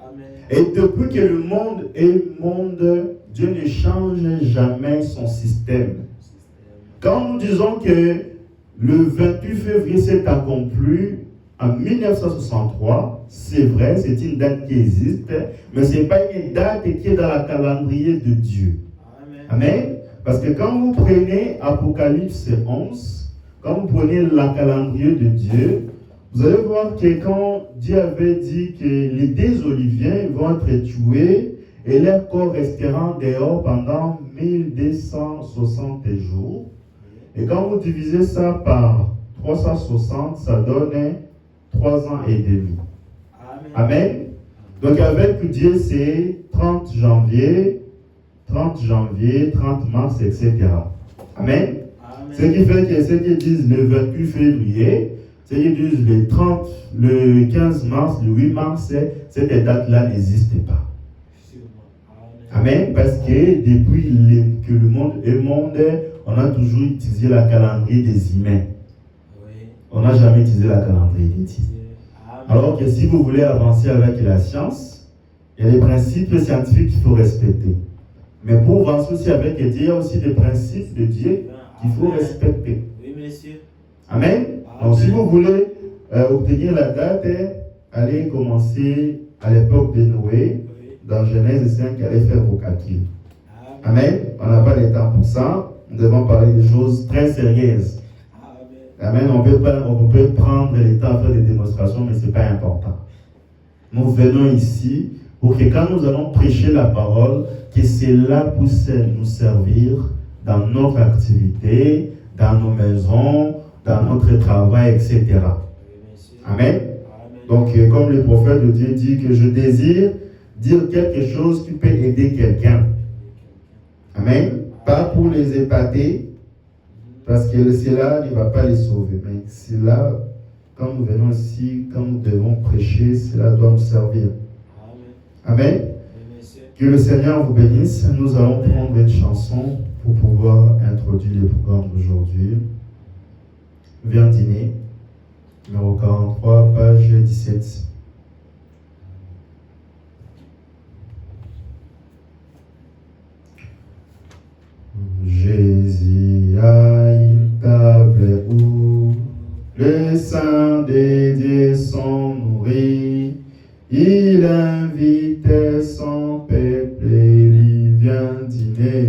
Amen. Et depuis que le monde est monde, Dieu ne change jamais son système. Quand nous disons que le 28 février s'est accompli en 1963, c'est vrai, c'est une date qui existe, mais ce n'est pas une date qui est dans le calendrier de Dieu. Amen. Amen. Parce que quand vous prenez Apocalypse 11, quand vous prenez le calendrier de Dieu, vous allez voir que quand Dieu avait dit que les désoliviens vont être tués et leur corps resteront dehors pendant 1260 jours. Et quand vous divisez ça par 360, ça donne 3 ans et demi. Amen. Donc avec Dieu, c'est 30 janvier, 30 mars, etc. Amen. Ce qui fait que ceux qui disent le 28 février, ceux qui disent le 30, le 15 mars, le 8 mars, cette date-là n'existe pas. Amen. Parce que depuis que le monde est monde, on a toujours utilisé la calendrier des humains. On n'a jamais utilisé la calendrier des dieux. Alors que si vous voulez avancer avec la science, il y a des principes scientifiques qu'il faut respecter. Mais pour avancer aussi avec Dieu, il y a aussi des principes de Dieu qu'il faut respecter. Oui, monsieur. Amen. Donc si vous voulez obtenir la date, allez commencer à l'époque de Noé, dans Genèse 5, allez faire vos calculs. Amen. On n'a pas le temps pour ça. Nous devons parler de choses très sérieuses. Amen. On peut prendre le temps à faire des démonstrations, mais ce n'est pas important. Nous venons ici pour que quand nous allons prêcher la parole, que cela puisse nous servir dans notre activité, dans nos maisons, dans notre travail, etc. Amen. Donc, comme le prophète de Dieu dit que je désire dire quelque chose qui peut aider quelqu'un. Amen. Pas pour les épater, parce que cela ne va pas les sauver. Mais cela, quand nous venons ici, quand nous devons prêcher, cela doit nous servir. Amen. Que le Seigneur vous bénisse. Nous allons prendre une chanson pour pouvoir introduire le programme d'aujourd'hui. Viens dîner, numéro 43, page 17. Jésus a une table où les saints des dieux sont nourris. Il invitait son peuple et il vient dîner.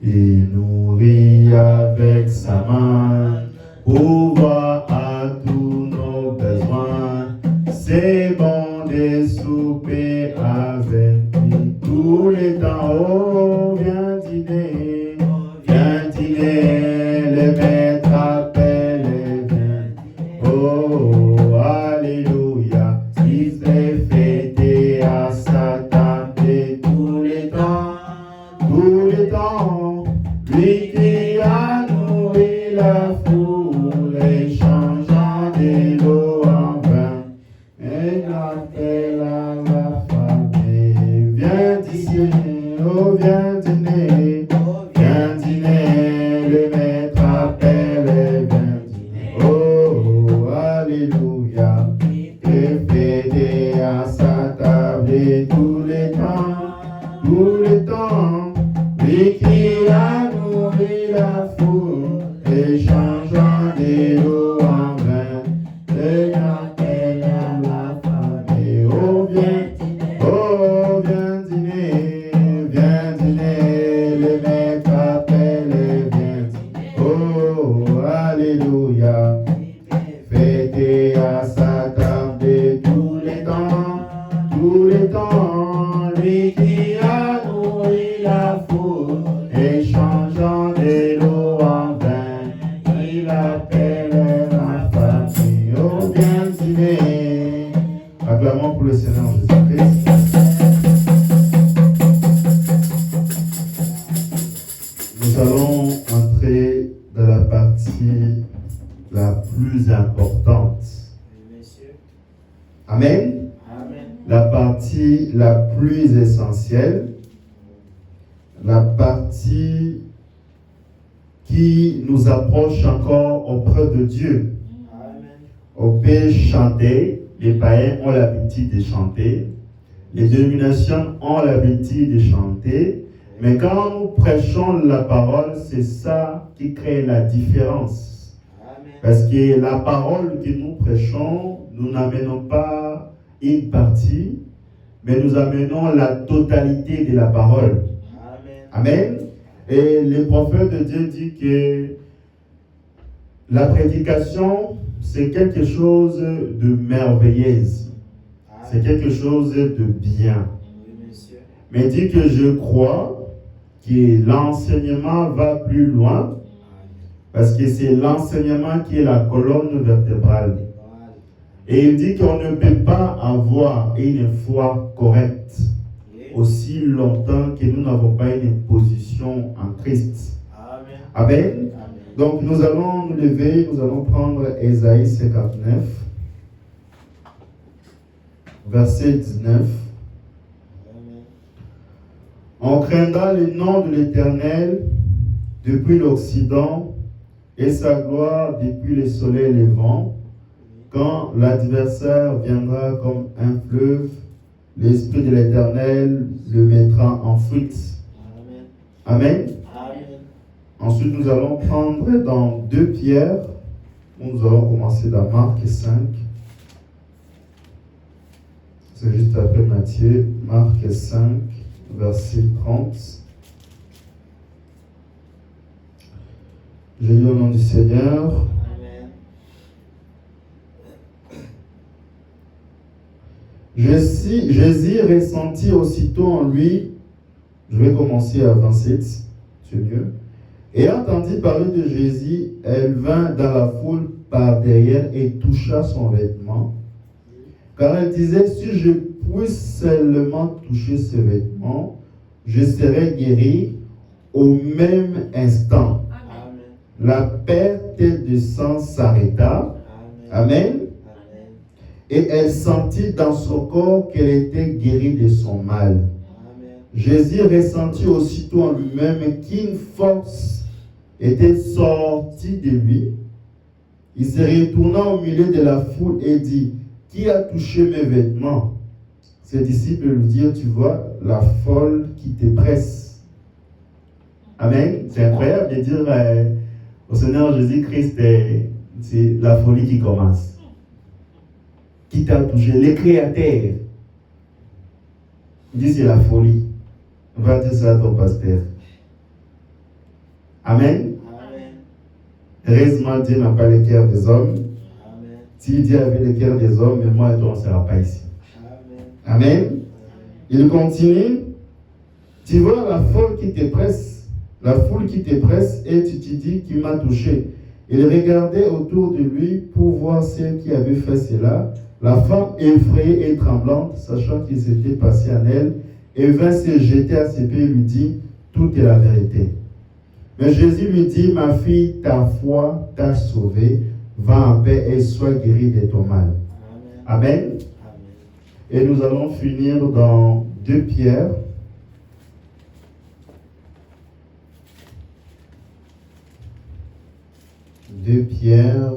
Il nourrit avec sa main, pourvoit à tous nos besoins. C'est bon de souper avec lui tous les temps. Oh, viens dîner, le maître appelle et viens. Oh, alléluia, il s'est fêté à sa table tous les temps, lui qui a nourri la foule, changeant de l'eau en vin, et appelle à la famille. Viens dîner, oh viens dîner, le maître appelle et viens dîner. Oh, alléluia, et fêté à sa table tous les temps, lui qui a nourri la foule, et changeant de l'eau en vin, et appelle à la famille. Oh, viens dîner, le maître appelle et viens dîner. Oh, alléluia, fêtez à sa table tous les temps, lui qui a nourri la foule, et changeant de l'eau en vin, il appelle la famille. Oh, viens dîner. Acclamons pour le Seigneur Jésus-Christ. Nous allons entrer dans la partie la plus importante. Amen. La partie la plus essentielle, la partie qui nous approche encore auprès de Dieu. On peut chanter, les païens ont l'habitude de chanter, les dénominations ont l'habitude de chanter, mais quand nous prêchons la parole, c'est ça qui crée la différence. Parce que la parole que nous prêchons, nous n'amenons pas une partie, mais nous amenons la totalité de la parole. Amen. Et le prophète de Dieu dit que la prédication, c'est quelque chose de merveilleux. C'est quelque chose de bien. Oui, monsieur. Mais dit que je crois que l'enseignement va plus loin parce que c'est l'enseignement qui est la colonne vertébrale. Et il dit qu'on ne peut pas avoir une foi correcte aussi longtemps que nous n'avons pas une position en Christ. Amen. Amen. Amen. Donc nous allons nous lever, nous allons prendre Ésaïe 59, verset 19. Amen. On craindra le nom de l'Éternel depuis l'Occident et sa gloire depuis le soleil levant. Quand l'adversaire viendra comme un fleuve, l'Esprit de l'Éternel le mettra en fuite. Amen. Amen. Amen. Ensuite, nous allons prendre dans 2 Pierre, nous allons commencer dans Marc 5. C'est juste après Matthieu, Marc 5, verset 30. J'ai lu au nom du Seigneur. Amen. Jésus ressentit aussitôt en lui, je vais commencer à 27, c'est mieux. Et entendit parler de Jésus, elle vint dans la foule par derrière et toucha son vêtement. Car elle disait, si je puisse seulement toucher ce vêtement, je serai guéri au même instant. Amen. La perte de sang s'arrêta. Amen. Amen. Amen. Et elle sentit dans son corps qu'elle était guérie de son mal. Amen. Jésus ressentit aussitôt en lui-même qu'une force était sortie de lui. Il se retourna au milieu de la foule et dit, qui a touché mes vêtements? Ses disciples lui dirent, tu vois, la folle qui te presse. Amen. C'est incroyable de dire au Seigneur Jésus-Christ, c'est la folie qui commence. Qui t'a touché? Le Créateur. Il dit, c'est la folie. Va dire ça à ton pasteur. Amen. Amen. Heureusement, Dieu n'a pas le cœur des hommes. Amen. Si Dieu avait le cœur des hommes, mais moi et toi, on ne sera pas ici. Amen. Amen. Il continue. Tu vois la foule qui te presse, la foule qui te presse, et tu te dis qui m'a touché. Il regardait autour de lui pour voir celle qui avait fait cela. La femme effrayée et tremblante, sachant qu'il s'était passé en elle, et vint se jeter à ses pieds et lui dit, tout est la vérité. Mais Jésus lui dit, ma fille, ta foi t'a sauvée, va en paix et sois guérie de ton mal. Amen. Amen. Amen. Et nous allons finir dans 2 Pierre. Deux Pierre.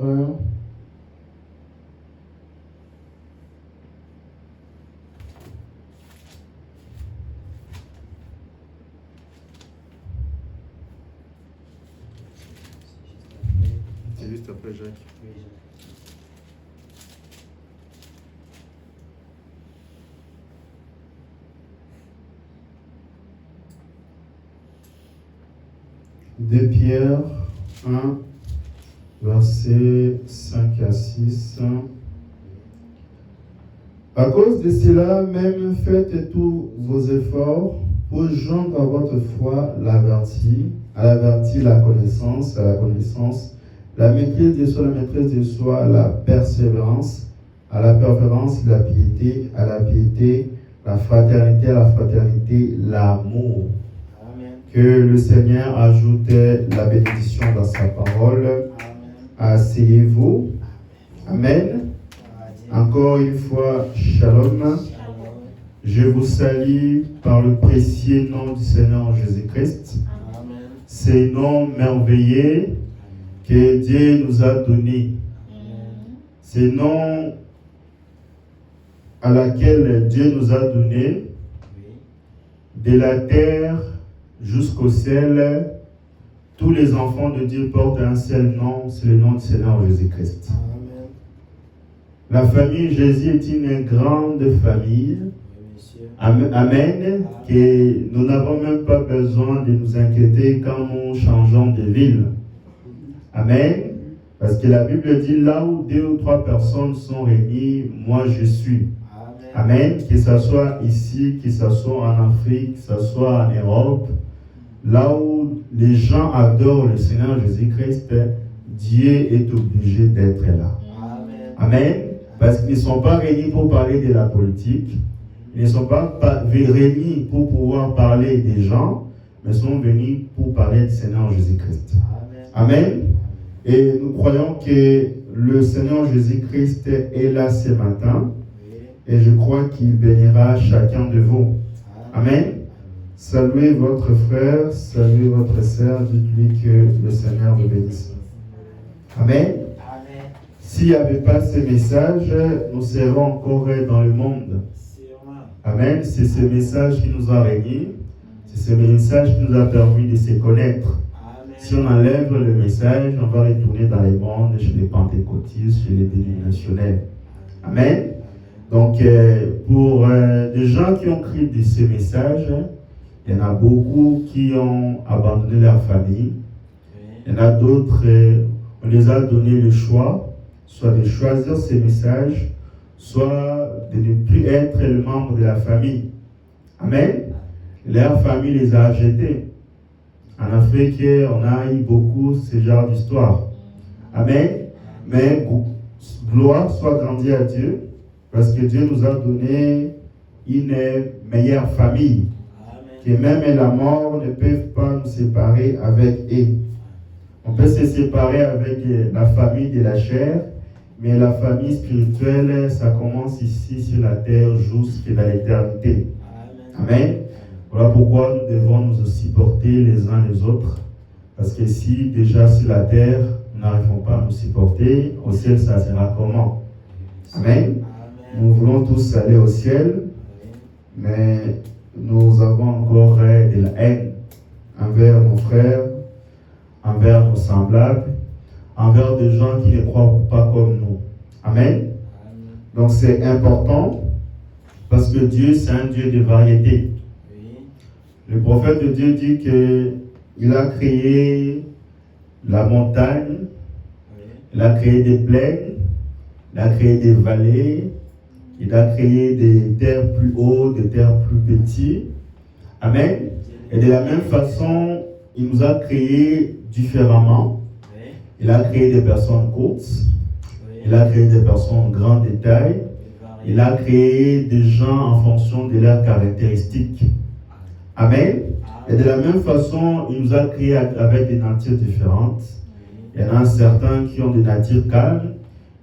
C'est juste après Jacques. Oui, je- Deux Pierre 1, versets 5 à 6. À cause de cela, même faites tous vos efforts pour joindre à votre foi la vertu, à la vertu la connaissance, à la connaissance, la maîtrise de soi, la maîtrise de soi, la persévérance, à la persévérance, la piété, à la piété, la fraternité, à la fraternité, l'amour. Amen. Que le Seigneur ajoute la bénédiction dans sa parole. Amen. Asseyez-vous. Amen. Amen. Encore une fois, shalom. Shalom. Je vous salue par le précieux nom du Seigneur Jésus-Christ. Amen. C'est nom merveilleux que Dieu nous a donné. Amen. C'est nom à laquelle Dieu nous a donné Oui. de la terre jusqu'au ciel. Tous les enfants de Dieu portent un seul nom, c'est le nom du Seigneur Jésus-Christ. Amen. La famille Jésus est une grande famille. Oui, Monsieur. Amen. Que nous n'avons même pas besoin de nous inquiéter quand nous changeons de ville. Amen. Parce que la Bible dit là où 2 ou 3 personnes sont réunies, moi je suis. Amen. Que ce soit ici, que ce soit en Afrique, que ce soit en Europe, là où les gens adorent le Seigneur Jésus-Christ, Dieu est obligé d'être là. Amen. Parce qu'ils ne sont pas réunis pour parler de la politique. Ils ne sont pas réunis pour pouvoir parler des gens, mais sont venus pour parler du Seigneur Jésus-Christ. Amen. Et nous croyons que le Seigneur Jésus-Christ est là ce matin. Et je crois qu'il bénira chacun de vous. Amen. Saluez votre frère, saluez votre sœur, dites-lui que le Seigneur vous bénisse. Amen. S'il n'y avait pas ces messages, nous serions encore dans le monde. Amen. C'est ce message qui nous a réunis. C'est ce message qui nous a permis de se connaître. Si on enlève le message, on va retourner dans les mondes, chez les pentecôtistes, chez les dénominationnels. Amen. Donc, pour les gens qui ont cru de ces messages, il y en a beaucoup qui ont abandonné leur famille. Il y en a d'autres, on les a donné le choix, soit de choisir ces messages, soit de ne plus être le membre de la famille. Amen. Leur famille les a jetés. En Afrique, on a eu beaucoup ce genre d'histoire. Amen. Mais gloire soit grandie à Dieu, parce que Dieu nous a donné une meilleure famille. Que même la mort ne peut pas nous séparer avec eux. On peut se séparer avec la famille de la chair, mais la famille spirituelle, ça commence ici sur la terre jusqu'à l'éternité. Amen. Voilà pourquoi nous devons nous supporter les uns les autres. Parce que si déjà sur la terre, nous n'arrivons pas à nous supporter, au ciel, ça sera comment? Amen. Nous voulons tous aller au ciel, mais nous avons encore de la haine envers nos frères, envers nos semblables, envers des gens qui ne croient pas comme nous. Amen. Donc c'est important parce que Dieu, c'est un Dieu de variété. Le prophète de Dieu dit qu'il a créé la montagne, il a créé des plaines, il a créé des vallées, il a créé des terres plus hautes, des terres plus petites. Amen. Et de la même façon, il nous a créés différemment. Il a créé des personnes courtes, il a créé des personnes grande de taille, il a créé des gens en fonction de leurs caractéristiques. Amen. Et de la même façon, il nous a créés avec des natures différentes. Il y en a certains qui ont des natures calmes,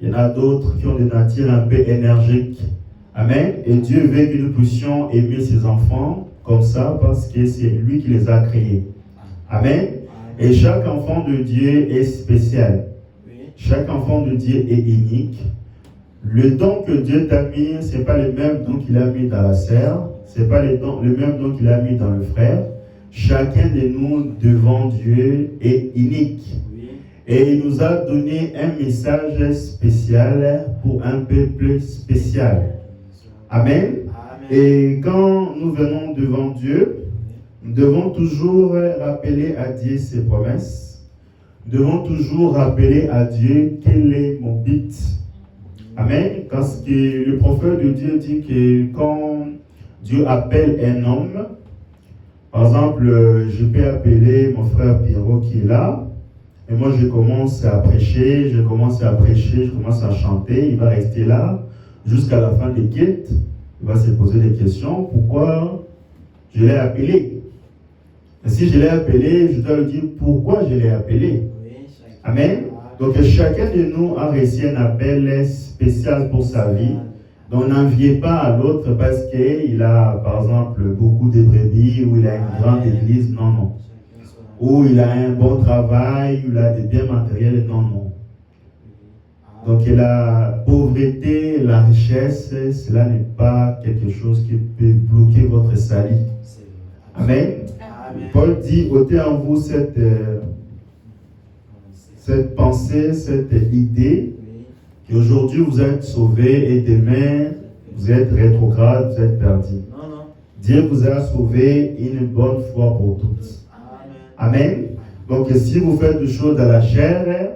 il y en a d'autres qui ont des natures un peu énergiques. Amen. Et Dieu veut que nous puissions aimer ses enfants comme ça parce que c'est lui qui les a créés. Amen. Et chaque enfant de Dieu est spécial. Chaque enfant de Dieu est unique. Le don que Dieu t'a mis, ce n'est pas le même don qu'il a mis dans la sœur. Ce n'est pas le même don qu'il a mis dans le frère. Chacun de nous devant Dieu est unique. Et il nous a donné un message spécial pour un peuple spécial. Amen. Et quand nous venons devant Dieu, nous devons toujours rappeler à Dieu ses promesses. Nous devons toujours rappeler à Dieu quel est mon but. Amen. Parce que le prophète de Dieu dit que quand Dieu appelle un homme, par exemple, je peux appeler mon frère Pierrot qui est là, et moi je commence à prêcher, je commence à chanter, il va rester là jusqu'à la fin des quêtes, il va se poser des questions, pourquoi je l'ai appelé? Et si je l'ai appelé, je dois lui dire pourquoi je l'ai appelé. Amen. Donc chacun de nous a reçu un appel spécial pour sa vie. Donc n'enviez pas à l'autre parce qu'il a par exemple beaucoup de brebis ou il a une grande église. Non, non. Ou il a un bon travail, ou il a des biens matériels. Non, non. Donc la pauvreté, la richesse, cela n'est pas quelque chose qui peut bloquer votre salut. Amen. Paul dit, ôtez en vous cette pensée, cette idée, qu'aujourd'hui vous êtes sauvés et demain vous êtes rétrograde, vous êtes perdu. Non, non. Dieu vous a sauvé une bonne fois pour toutes. Amen. Amen. Donc si vous faites des choses dans la chair,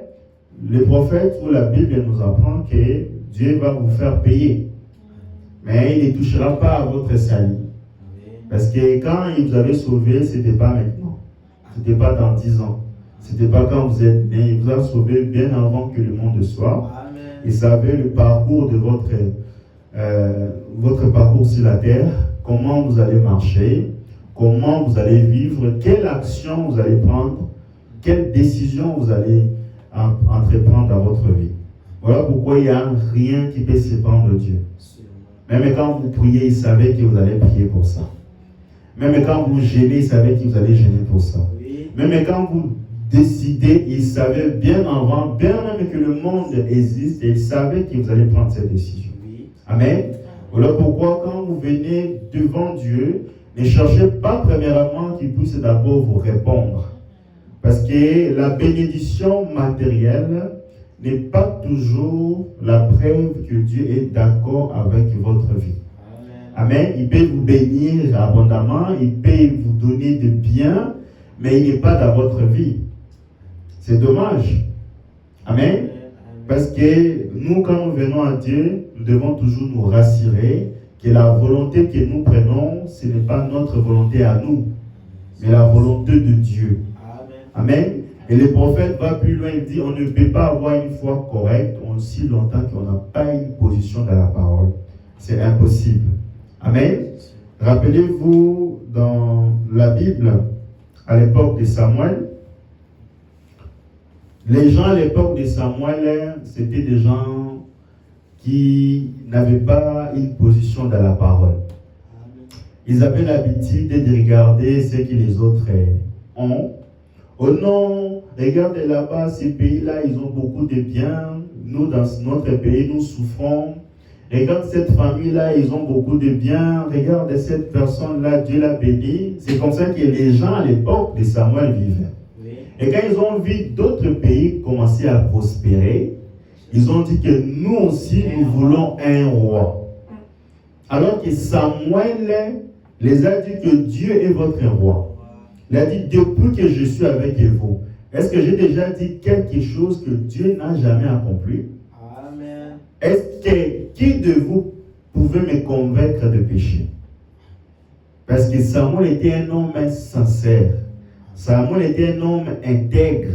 le prophète ou la Bible nous apprend que Dieu va vous faire payer. Mais il ne touchera pas à votre salut. Parce que quand il vous avait sauvé, ce n'était pas maintenant. Ce n'était pas dans 10 ans. Ce n'était pas quand vous êtes né. Il vous a sauvé bien avant que le monde soit. Amen. Il savait le parcours de votre parcours sur la terre, comment vous allez marcher, comment vous allez vivre, quelle action vous allez prendre, quelle décision vous allez entreprendre dans votre vie. Voilà pourquoi il n'y a rien qui peut séparer de Dieu. Même quand vous priez, il savait que vous allez prier pour ça. Même quand vous gênez, il savait que vous allez gêner pour ça. Oui. Même quand vous décidez, il savait bien avant, bien même que le monde existe, et il savait que vous allez prendre cette décision. Oui. Amen. Voilà pourquoi quand vous venez devant Dieu, ne cherchez pas premièrement qu'il puisse d'abord vous répondre. Parce que la bénédiction matérielle n'est pas toujours la preuve que Dieu est d'accord avec votre vie. Amen. Il peut vous bénir abondamment, il peut vous donner de bien, mais il n'est pas dans votre vie. C'est dommage. Amen. Parce que nous, quand nous venons à Dieu, nous devons toujours nous rassurer que la volonté que nous prenons, ce n'est pas notre volonté à nous, mais la volonté de Dieu. Amen. Et le prophète va plus loin, il dit, on ne peut pas avoir une foi correcte aussi longtemps qu'on n'a pas une position dans la parole. C'est impossible. Amen. Rappelez-vous, dans la Bible, à l'époque de Samuel, les gens à l'époque de Samuel, c'était des gens qui n'avaient pas une position dans la parole. Ils avaient l'habitude de regarder ce que les autres ont. Oh non, regardez là-bas, ces pays-là, ils ont beaucoup de biens. Nous, dans notre pays, nous souffrons. Regarde cette famille-là, ils ont beaucoup de biens. Regarde cette personne-là, Dieu l'a béni. C'est comme ça que les gens à l'époque de Samuel vivaient. Oui. Et quand ils ont vu d'autres pays commencer à prospérer, ils ont dit que nous aussi, nous voulons un roi. Alors que Samuel les a dit que Dieu est votre roi. Il a dit, depuis que je suis avec vous, est-ce que j'ai déjà dit quelque chose que Dieu n'a jamais accompli? Amen. Est-ce que qui de vous pouvait me convaincre de péché? Parce que Samuel était un homme sincère. Samuel était un homme intègre.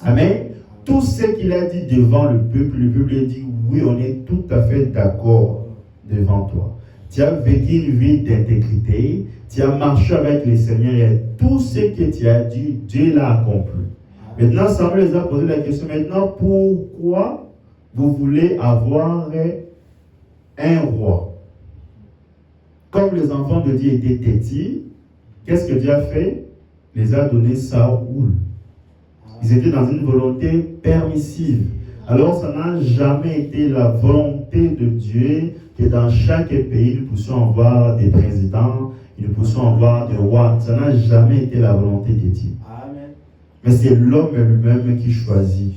Amen. Tout ce qu'il a dit devant le peuple a dit, oui, on est tout à fait d'accord devant toi. Tu as vécu une vie d'intégrité, tu as marché avec le Seigneur et tout ce que tu as dit, Dieu l'a accompli. Maintenant, Samuel les a posé la question, maintenant, pourquoi vous voulez avoir un roi? Comme les enfants de Dieu étaient têtis, qu'est-ce que Dieu a fait? Il les a donné Saoul. Ils étaient dans une volonté permissive. Alors, ça n'a jamais été la volonté de Dieu que dans chaque pays, nous puissions avoir des présidents, nous puissions avoir des rois. Ça n'a jamais été la volonté de Dieu. Amen. Mais c'est l'homme lui-même qui choisit.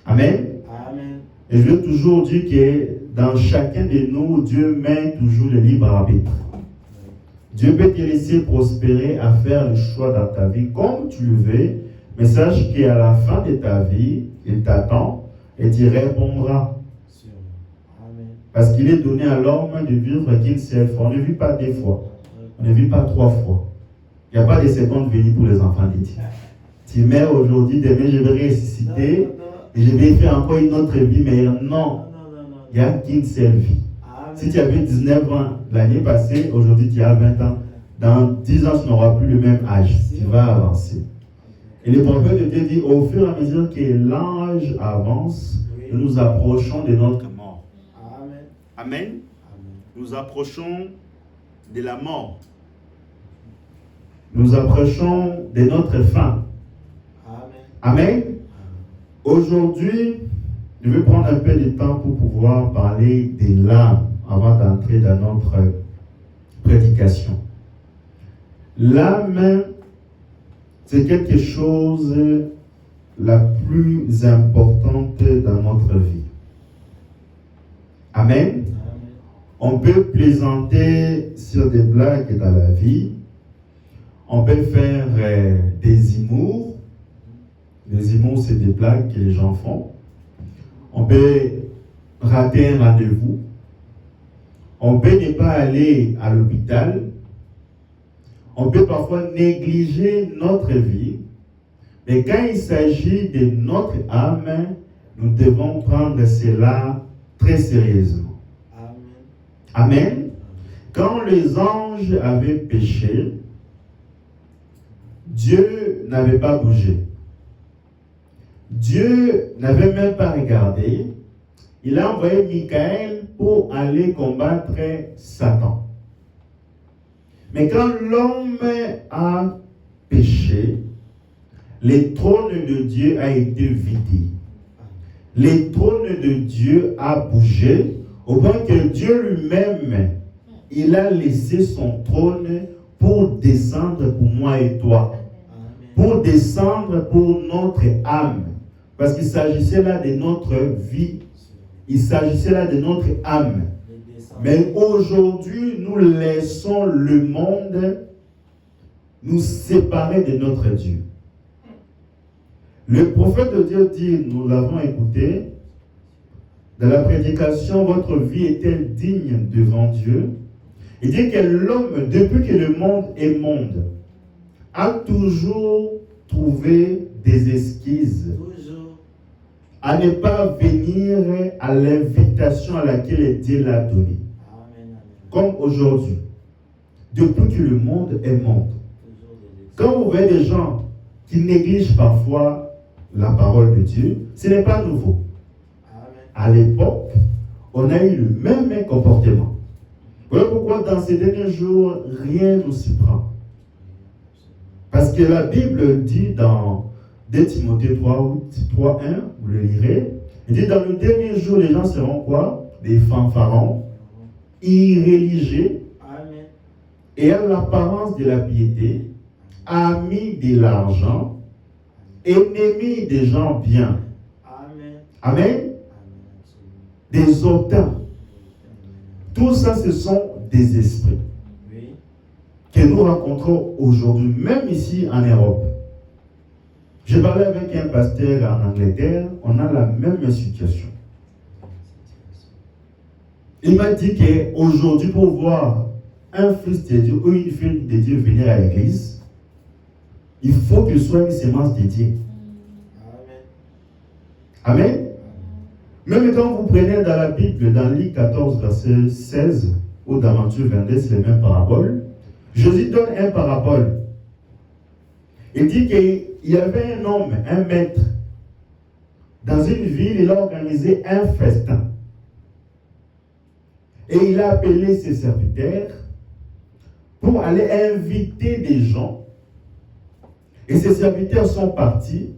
Amen. Amen. Et je veux toujours dire que dans chacun de nous, Dieu met toujours le libre arbitre. Dieu peut te laisser prospérer à faire le choix dans ta vie comme tu le veux, mais sache qu'à la fin de ta vie, il t'attend et tu répondras. Parce qu'il est donné à l'homme de vivre qu'une seule fois. On ne vit pas 2 fois. On ne vit pas 3 fois. Il n'y a pas de seconde venue pour les enfants de Dieu. Tu meurs aujourd'hui, demain je vais ressusciter et je vais faire encore une autre vie, mais non. Il n'y a qu'une seule vie. Si tu avais 19 ans l'année passée, aujourd'hui tu as 20 ans. Dans 10 ans, tu n'auras plus le même âge. Tu vas avancer. Et le prophète de Dieu dit, au fur et à mesure que l'âge avance, nous nous approchons de notre mort. Amen. Nous approchons de la mort. Nous approchons de notre fin. Amen. Aujourd'hui, je vais prendre un peu de temps pour pouvoir parler de l'âme avant d'entrer dans notre prédication. L'âme, c'est quelque chose la plus importante dans notre vie. Amen. Amen. On peut plaisanter sur des blagues dans la vie. On peut faire des humours. Les humours, c'est des blagues que les gens font. On peut rater un rendez-vous. On peut ne pas aller à l'hôpital. On peut parfois négliger notre vie. Mais quand il s'agit de notre âme, nous devons prendre cela très sérieusement. Amen. Amen. Quand les anges avaient péché, Dieu n'avait pas bougé. Dieu n'avait même pas regardé. Il a envoyé Michael pour aller combattre Satan. Mais quand l'homme a péché, le trône de Dieu a été vidé. Le trône de Dieu a bougé, au point que Dieu lui-même, il a laissé son trône pour descendre pour moi et toi. Pour descendre pour notre âme. Parce qu'il s'agissait là de notre vie. Il s'agissait là de notre âme. Mais aujourd'hui, nous laissons le monde nous séparer de notre Dieu. Le prophète de Dieu dit, nous l'avons écouté, dans la prédication, votre vie est-elle digne devant Dieu? Il dit que l'homme, depuis que le monde est monde, a toujours trouvé des excuses à ne pas venir à l'invitation à laquelle Dieu l'a donnée. Comme aujourd'hui, depuis que le monde est monde. Quand vous voyez des gens qui négligent parfois la parole de Dieu, ce n'est pas nouveau. À l'époque, on a eu le même comportement. Voilà pourquoi dans ces derniers jours, rien ne s'y prend. Parce que la Bible dit dans 2 Timothée 3:1, vous le lirez, il dit dans le dernier jour, les gens seront quoi? Des fanfarons, irréligieux, ayant l'apparence de la piété, amis de l'argent, ennemis des gens bien. Amen. Des hautains. Tout ça, ce sont des esprits que nous rencontrons aujourd'hui, même ici en Europe. J'ai parlé avec un pasteur en Angleterre, on a la même situation. Il m'a dit qu'aujourd'hui, pour voir un fils de Dieu ou une fille de Dieu venir à l'église, il faut qu'il soit une sémence de Dieu. Amen. Même quand vous prenez dans la Bible, dans Luc 14, verset 16, ou dans Matthieu 22, c'est les mêmes paraboles, Jésus donne un parabole. Il dit qu'il y avait un homme, un maître, dans une ville, il a organisé un festin. Et il a appelé ses serviteurs pour aller inviter des gens. Et ses serviteurs sont partis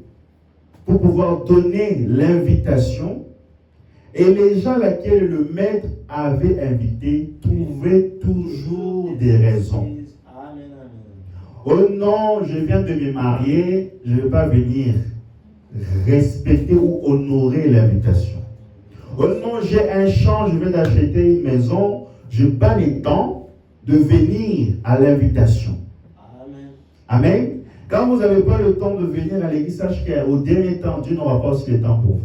pour pouvoir donner l'invitation. Et les gens lesquels le maître avait invité trouvaient toujours des raisons. Oh non, je viens de me marier, je ne vais pas venir respecter ou honorer l'invitation. Oh non, j'ai un champ, je viens d'acheter une maison, je n'ai pas le temps de venir à l'invitation. Amen. Quand vous n'avez pas le temps de venir à l'église, sachez qu'au dernier temps, Dieu n'aura pas aussi le temps pour vous.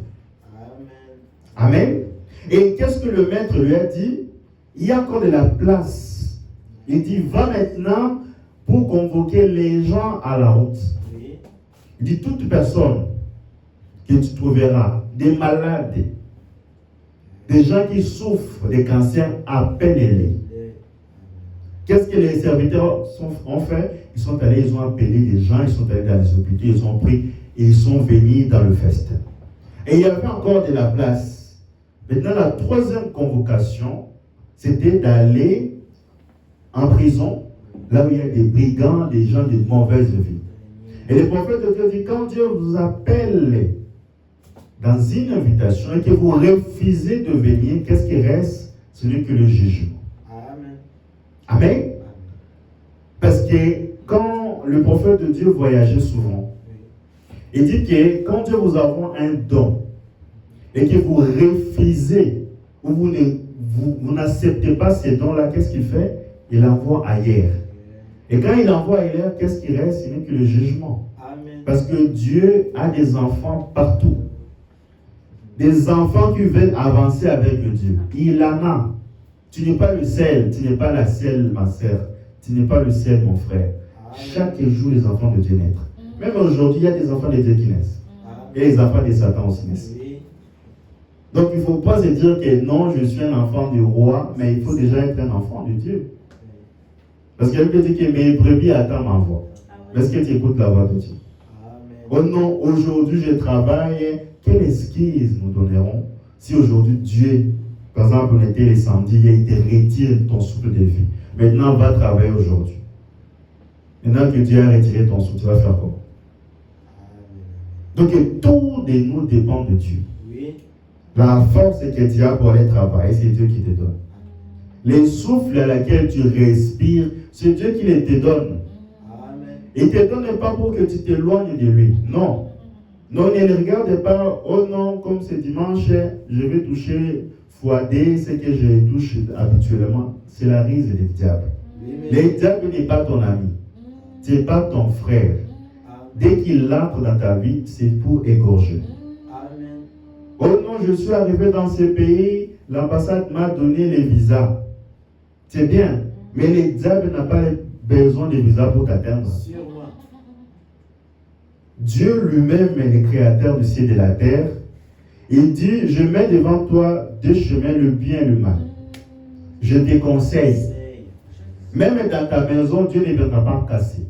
Amen. Et qu'est-ce que le maître lui a dit? Il y a encore de la place. Il dit, va maintenant pour convoquer les gens à la route. Il dit, toute personne que tu trouveras, des malades, des gens qui souffrent de cancer, appelle-les. Qu'est-ce que les serviteurs ont fait? Ils sont allés, ils ont appelé des gens, ils sont allés dans les hôpitaux, ils ont pris et ils sont venus dans le festin. Et il y avait encore de la place. Maintenant, la troisième convocation, c'était d'aller en prison, là où il y a des brigands, des gens de mauvaise vie. Et le prophète de Dieu dit, quand Dieu vous appelle dans une invitation et que vous refusez de venir, qu'est-ce qui reste? Ce n'est que le jugement. Amen. Parce que quand le prophète de Dieu voyageait souvent, il dit que quand Dieu vous envoie un don et que vous refusez ou vous ne vous n'acceptez pas ces dons-là, qu'est-ce qu'il fait? Il envoie ailleurs. Et quand il envoie ailleurs, qu'est-ce qui reste? Ce n'est que le jugement. Amen. Parce que Dieu a des enfants partout. Des enfants qui veulent avancer avec Dieu. Il en a. Tu n'es pas le seul, tu n'es pas la seule, ma sœur. Tu n'es pas le seul, mon frère. Chaque jour, les enfants de Dieu naissent. Même aujourd'hui, il y a des enfants de Dieu qui naissent. Et les enfants de Satan aussi naissent. Donc, il ne faut pas se dire que non, je suis un enfant du roi, mais il faut déjà être un enfant de Dieu. Parce qu'elle peut dire que mes brebis attendent ma voix. Est-ce que tu écoutes la voix de Dieu? Oh non, aujourd'hui je travaille. Quelle excuse nous donnerons si aujourd'hui Dieu, par exemple, on était les samedis et il te retire ton souffle de vie. Maintenant, va travailler aujourd'hui. Maintenant que Dieu a retiré ton souffle, tu vas faire quoi? Donc, tout de nous dépend de Dieu. Oui. La force que tu as pour aller travailler, c'est Dieu qui te donne. Les souffles à laquelle tu respires, c'est Dieu qui les te donne. Amen. Il ne te donne pas pour que tu t'éloignes de lui. Non. Non, ne regarde pas, oh non, comme c'est dimanche, je vais toucher x2 ce que je touche habituellement. C'est la rise du diable. Le diable n'est pas ton ami. Ce n'est pas ton frère. Dès qu'il entre dans ta vie, c'est pour égorger. Amen. Oh non, je suis arrivé dans ce pays, l'ambassade m'a donné les visas. C'est bien, mais le diable n'a pas besoin de visa pour t'atteindre. Sûrement. Dieu lui-même est le créateur du ciel et de la terre. Il dit, je mets devant toi deux chemins, le bien et le mal. Je te conseille. Même dans ta maison, Dieu ne viendra pas casser.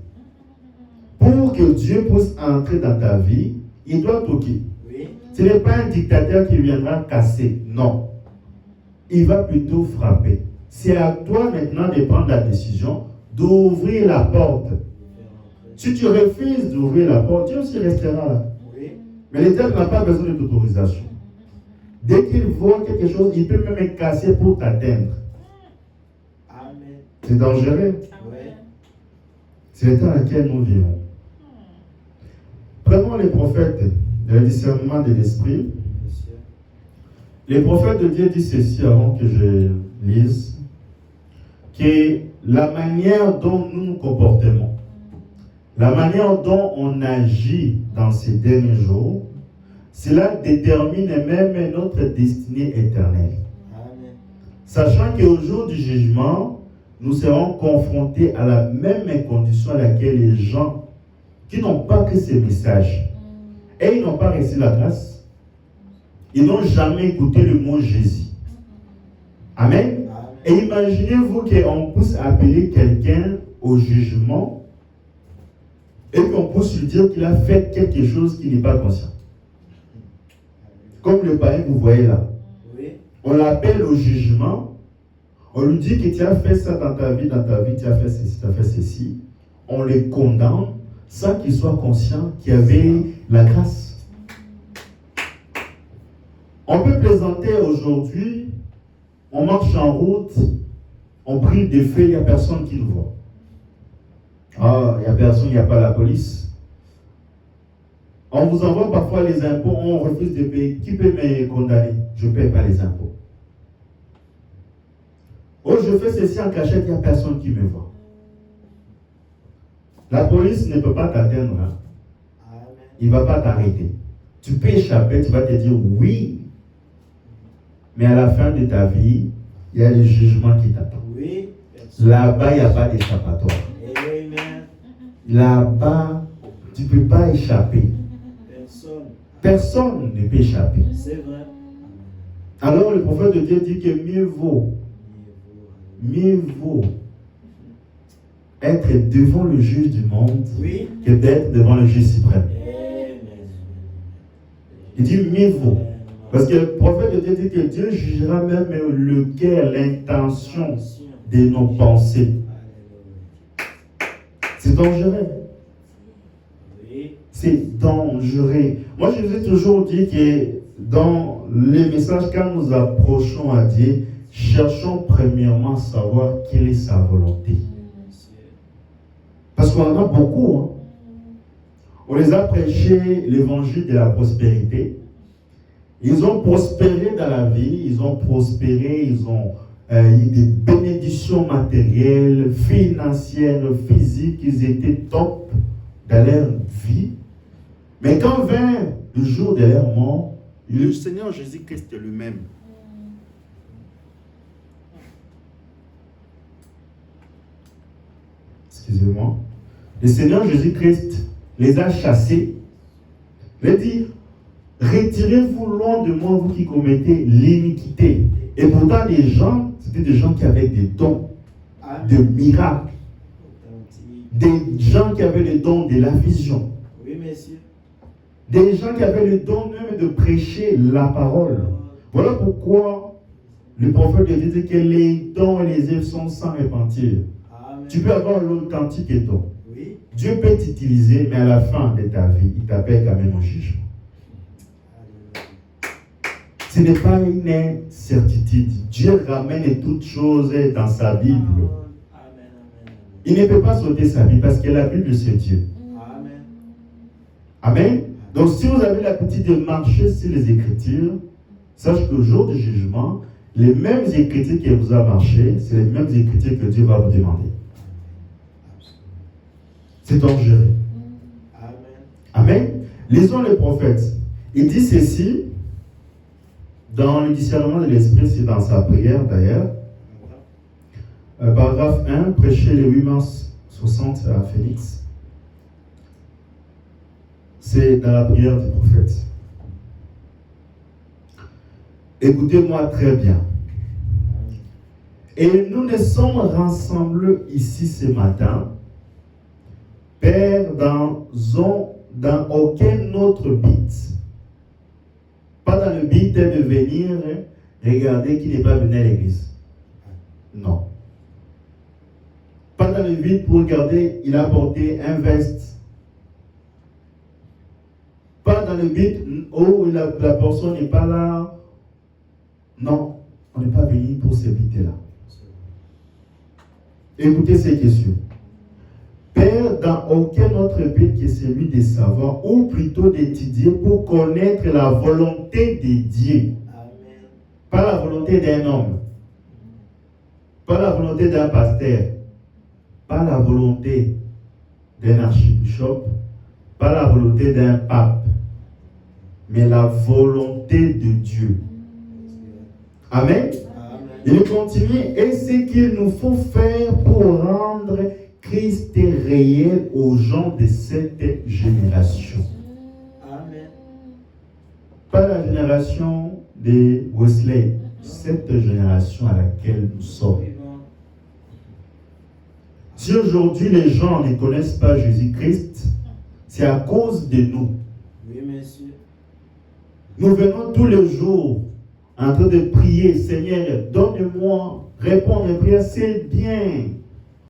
Pour que Dieu puisse entrer dans ta vie, il doit toquer. Oui. Ce n'est pas un dictateur qui viendra casser, non. Il va plutôt frapper. C'est à toi maintenant de prendre la décision d'ouvrir la porte. Si tu refuses d'ouvrir la porte, Dieu aussi restera là. Oui. Mais le diable n'a pas besoin de d'autorisation. Dès qu'il voit quelque chose, il peut même casser pour t'atteindre. Amen. C'est dangereux. Oui. C'est le temps dans lequel nous vivons. Prenons les prophètes, le discernement de l'esprit. Monsieur. Les prophètes de Dieu disent ceci avant que je lise, que la manière dont nous nous comportons, la manière dont on agit dans ces derniers jours, cela détermine même notre destinée éternelle. Amen. Sachant qu'au jour du jugement, nous serons confrontés à la même condition à laquelle les gens qui n'ont pas pris ces messages et ils n'ont pas reçu la grâce, ils n'ont jamais écouté le mot Jésus. Amen. Et imaginez-vous qu'on puisse appeler quelqu'un au jugement et qu'on puisse lui dire qu'il a fait quelque chose qu'il n'est pas conscient. Comme le païen que vous voyez là. Oui. On l'appelle au jugement. On lui dit que tu as fait ça dans ta vie, tu as fait ceci, tu as fait ceci. On le condamne sans qu'il soit conscient qu'il y avait la grâce. On peut plaisanter aujourd'hui, on marche en route, on brille des feux, il n'y a personne qui nous voit. Ah, il n'y a personne, il n'y a pas la police. On vous envoie parfois les impôts, on refuse de payer. Qui peut me condamner? Je ne paye pas les impôts. Oh, je fais ceci en cachette, il n'y a personne qui me voit. La police ne peut pas t'atteindre. Hein. Il ne va pas t'arrêter. Tu peux échapper, tu vas te dire oui. Mais à la fin de ta vie, il y a le jugement qui t'attend. Oui. Là-bas, il n'y a pas d'échappatoire. Amen. Là-bas, tu ne peux pas échapper. Personne. Personne ne peut échapper. C'est vrai. Alors le prophète de Dieu dit que mieux vaut être devant le juge du monde Oui. que d'être devant le juge suprême. Amen. Il dit mieux vaut. Parce que le prophète de Dieu dit que Dieu jugera même le cœur, l'intention de nos pensées. C'est dangereux. Oui. C'est dangereux. Moi, je vous ai toujours dit que dans les messages, quand nous approchons à Dieu, cherchons premièrement à savoir quelle est sa volonté. Parce qu'on en a beaucoup. Hein. On les a prêché l'évangile de la prospérité. Ils ont prospéré dans la vie, ils ont prospéré, ils ont eu des bénédictions matérielles, financières, physiques, ils étaient top dans leur vie. Mais quand vint le jour de leur mort, le Seigneur Jésus-Christ est lui-même. Excusez-moi. Le Seigneur Jésus-Christ les a chassés. Il a dit, retirez-vous loin de moi, vous qui commettez l'iniquité. Et pourtant, les gens, c'était des gens qui avaient des dons, de miracles, des gens qui avaient le don de la vision, Oui, messieurs. des gens qui avaient le don même de prêcher la parole. Voilà pourquoi le prophète dit que les dons et les œuvres sont sans repentir. Amen. Tu peux avoir l'authentique don. Oui. Dieu peut t'utiliser, mais à la fin de ta vie, il t'appelle quand même au jugement. Ce n'est pas une certitude. Dieu ramène toutes choses dans sa Bible. Amen. Il ne peut pas sauter sa vie parce que la Bible, c'est Dieu. Amen. Amen. Donc, si vous avez l'habitude de marcher sur les Écritures, sache qu'au jour du jugement, les mêmes Écritures que vous avez marché, c'est les mêmes Écritures que Dieu va vous demander. C'est dangereux. Amen. Amen. Lisons les prophètes. Il dit ceci dans le discernement de l'esprit, c'est dans sa prière d'ailleurs. Paragraphe 1, prêché le 8 mars 60 à Phoenix. C'est dans la prière du prophète. Écoutez-moi très bien. Et nous ne sommes rassemblés ici ce matin, Père, dans aucun autre but. Pas dans le but de venir regarder qui n'est pas venu à l'église. Non. Pas dans le but pour regarder, il a porté un veste. Pas dans le but où la personne n'est pas là. Non, on n'est pas venu pour ce but-là. Écoutez ces questions. Père, dans aucun autre but que celui de savoir, ou plutôt d'étudier pour connaître la volonté de Dieu. Amen. Pas la volonté d'un homme. Pas la volonté d'un pasteur. Pas la volonté d'un archibishop. Pas la volonté d'un pape. Mais la volonté de Dieu. Amen. Amen. Il continue, et ce qu'il nous faut faire pour rendre Christ réel aux gens de cette génération. Amen. Pas la génération de Wesley, cette génération à laquelle nous sommes. Oui, bon. Si aujourd'hui les gens ne connaissent pas Jésus-Christ, c'est à cause de nous. Oui, messieurs. Nous venons tous les jours en train de prier, Seigneur, donne-moi, réponds à mes prières, c'est bien.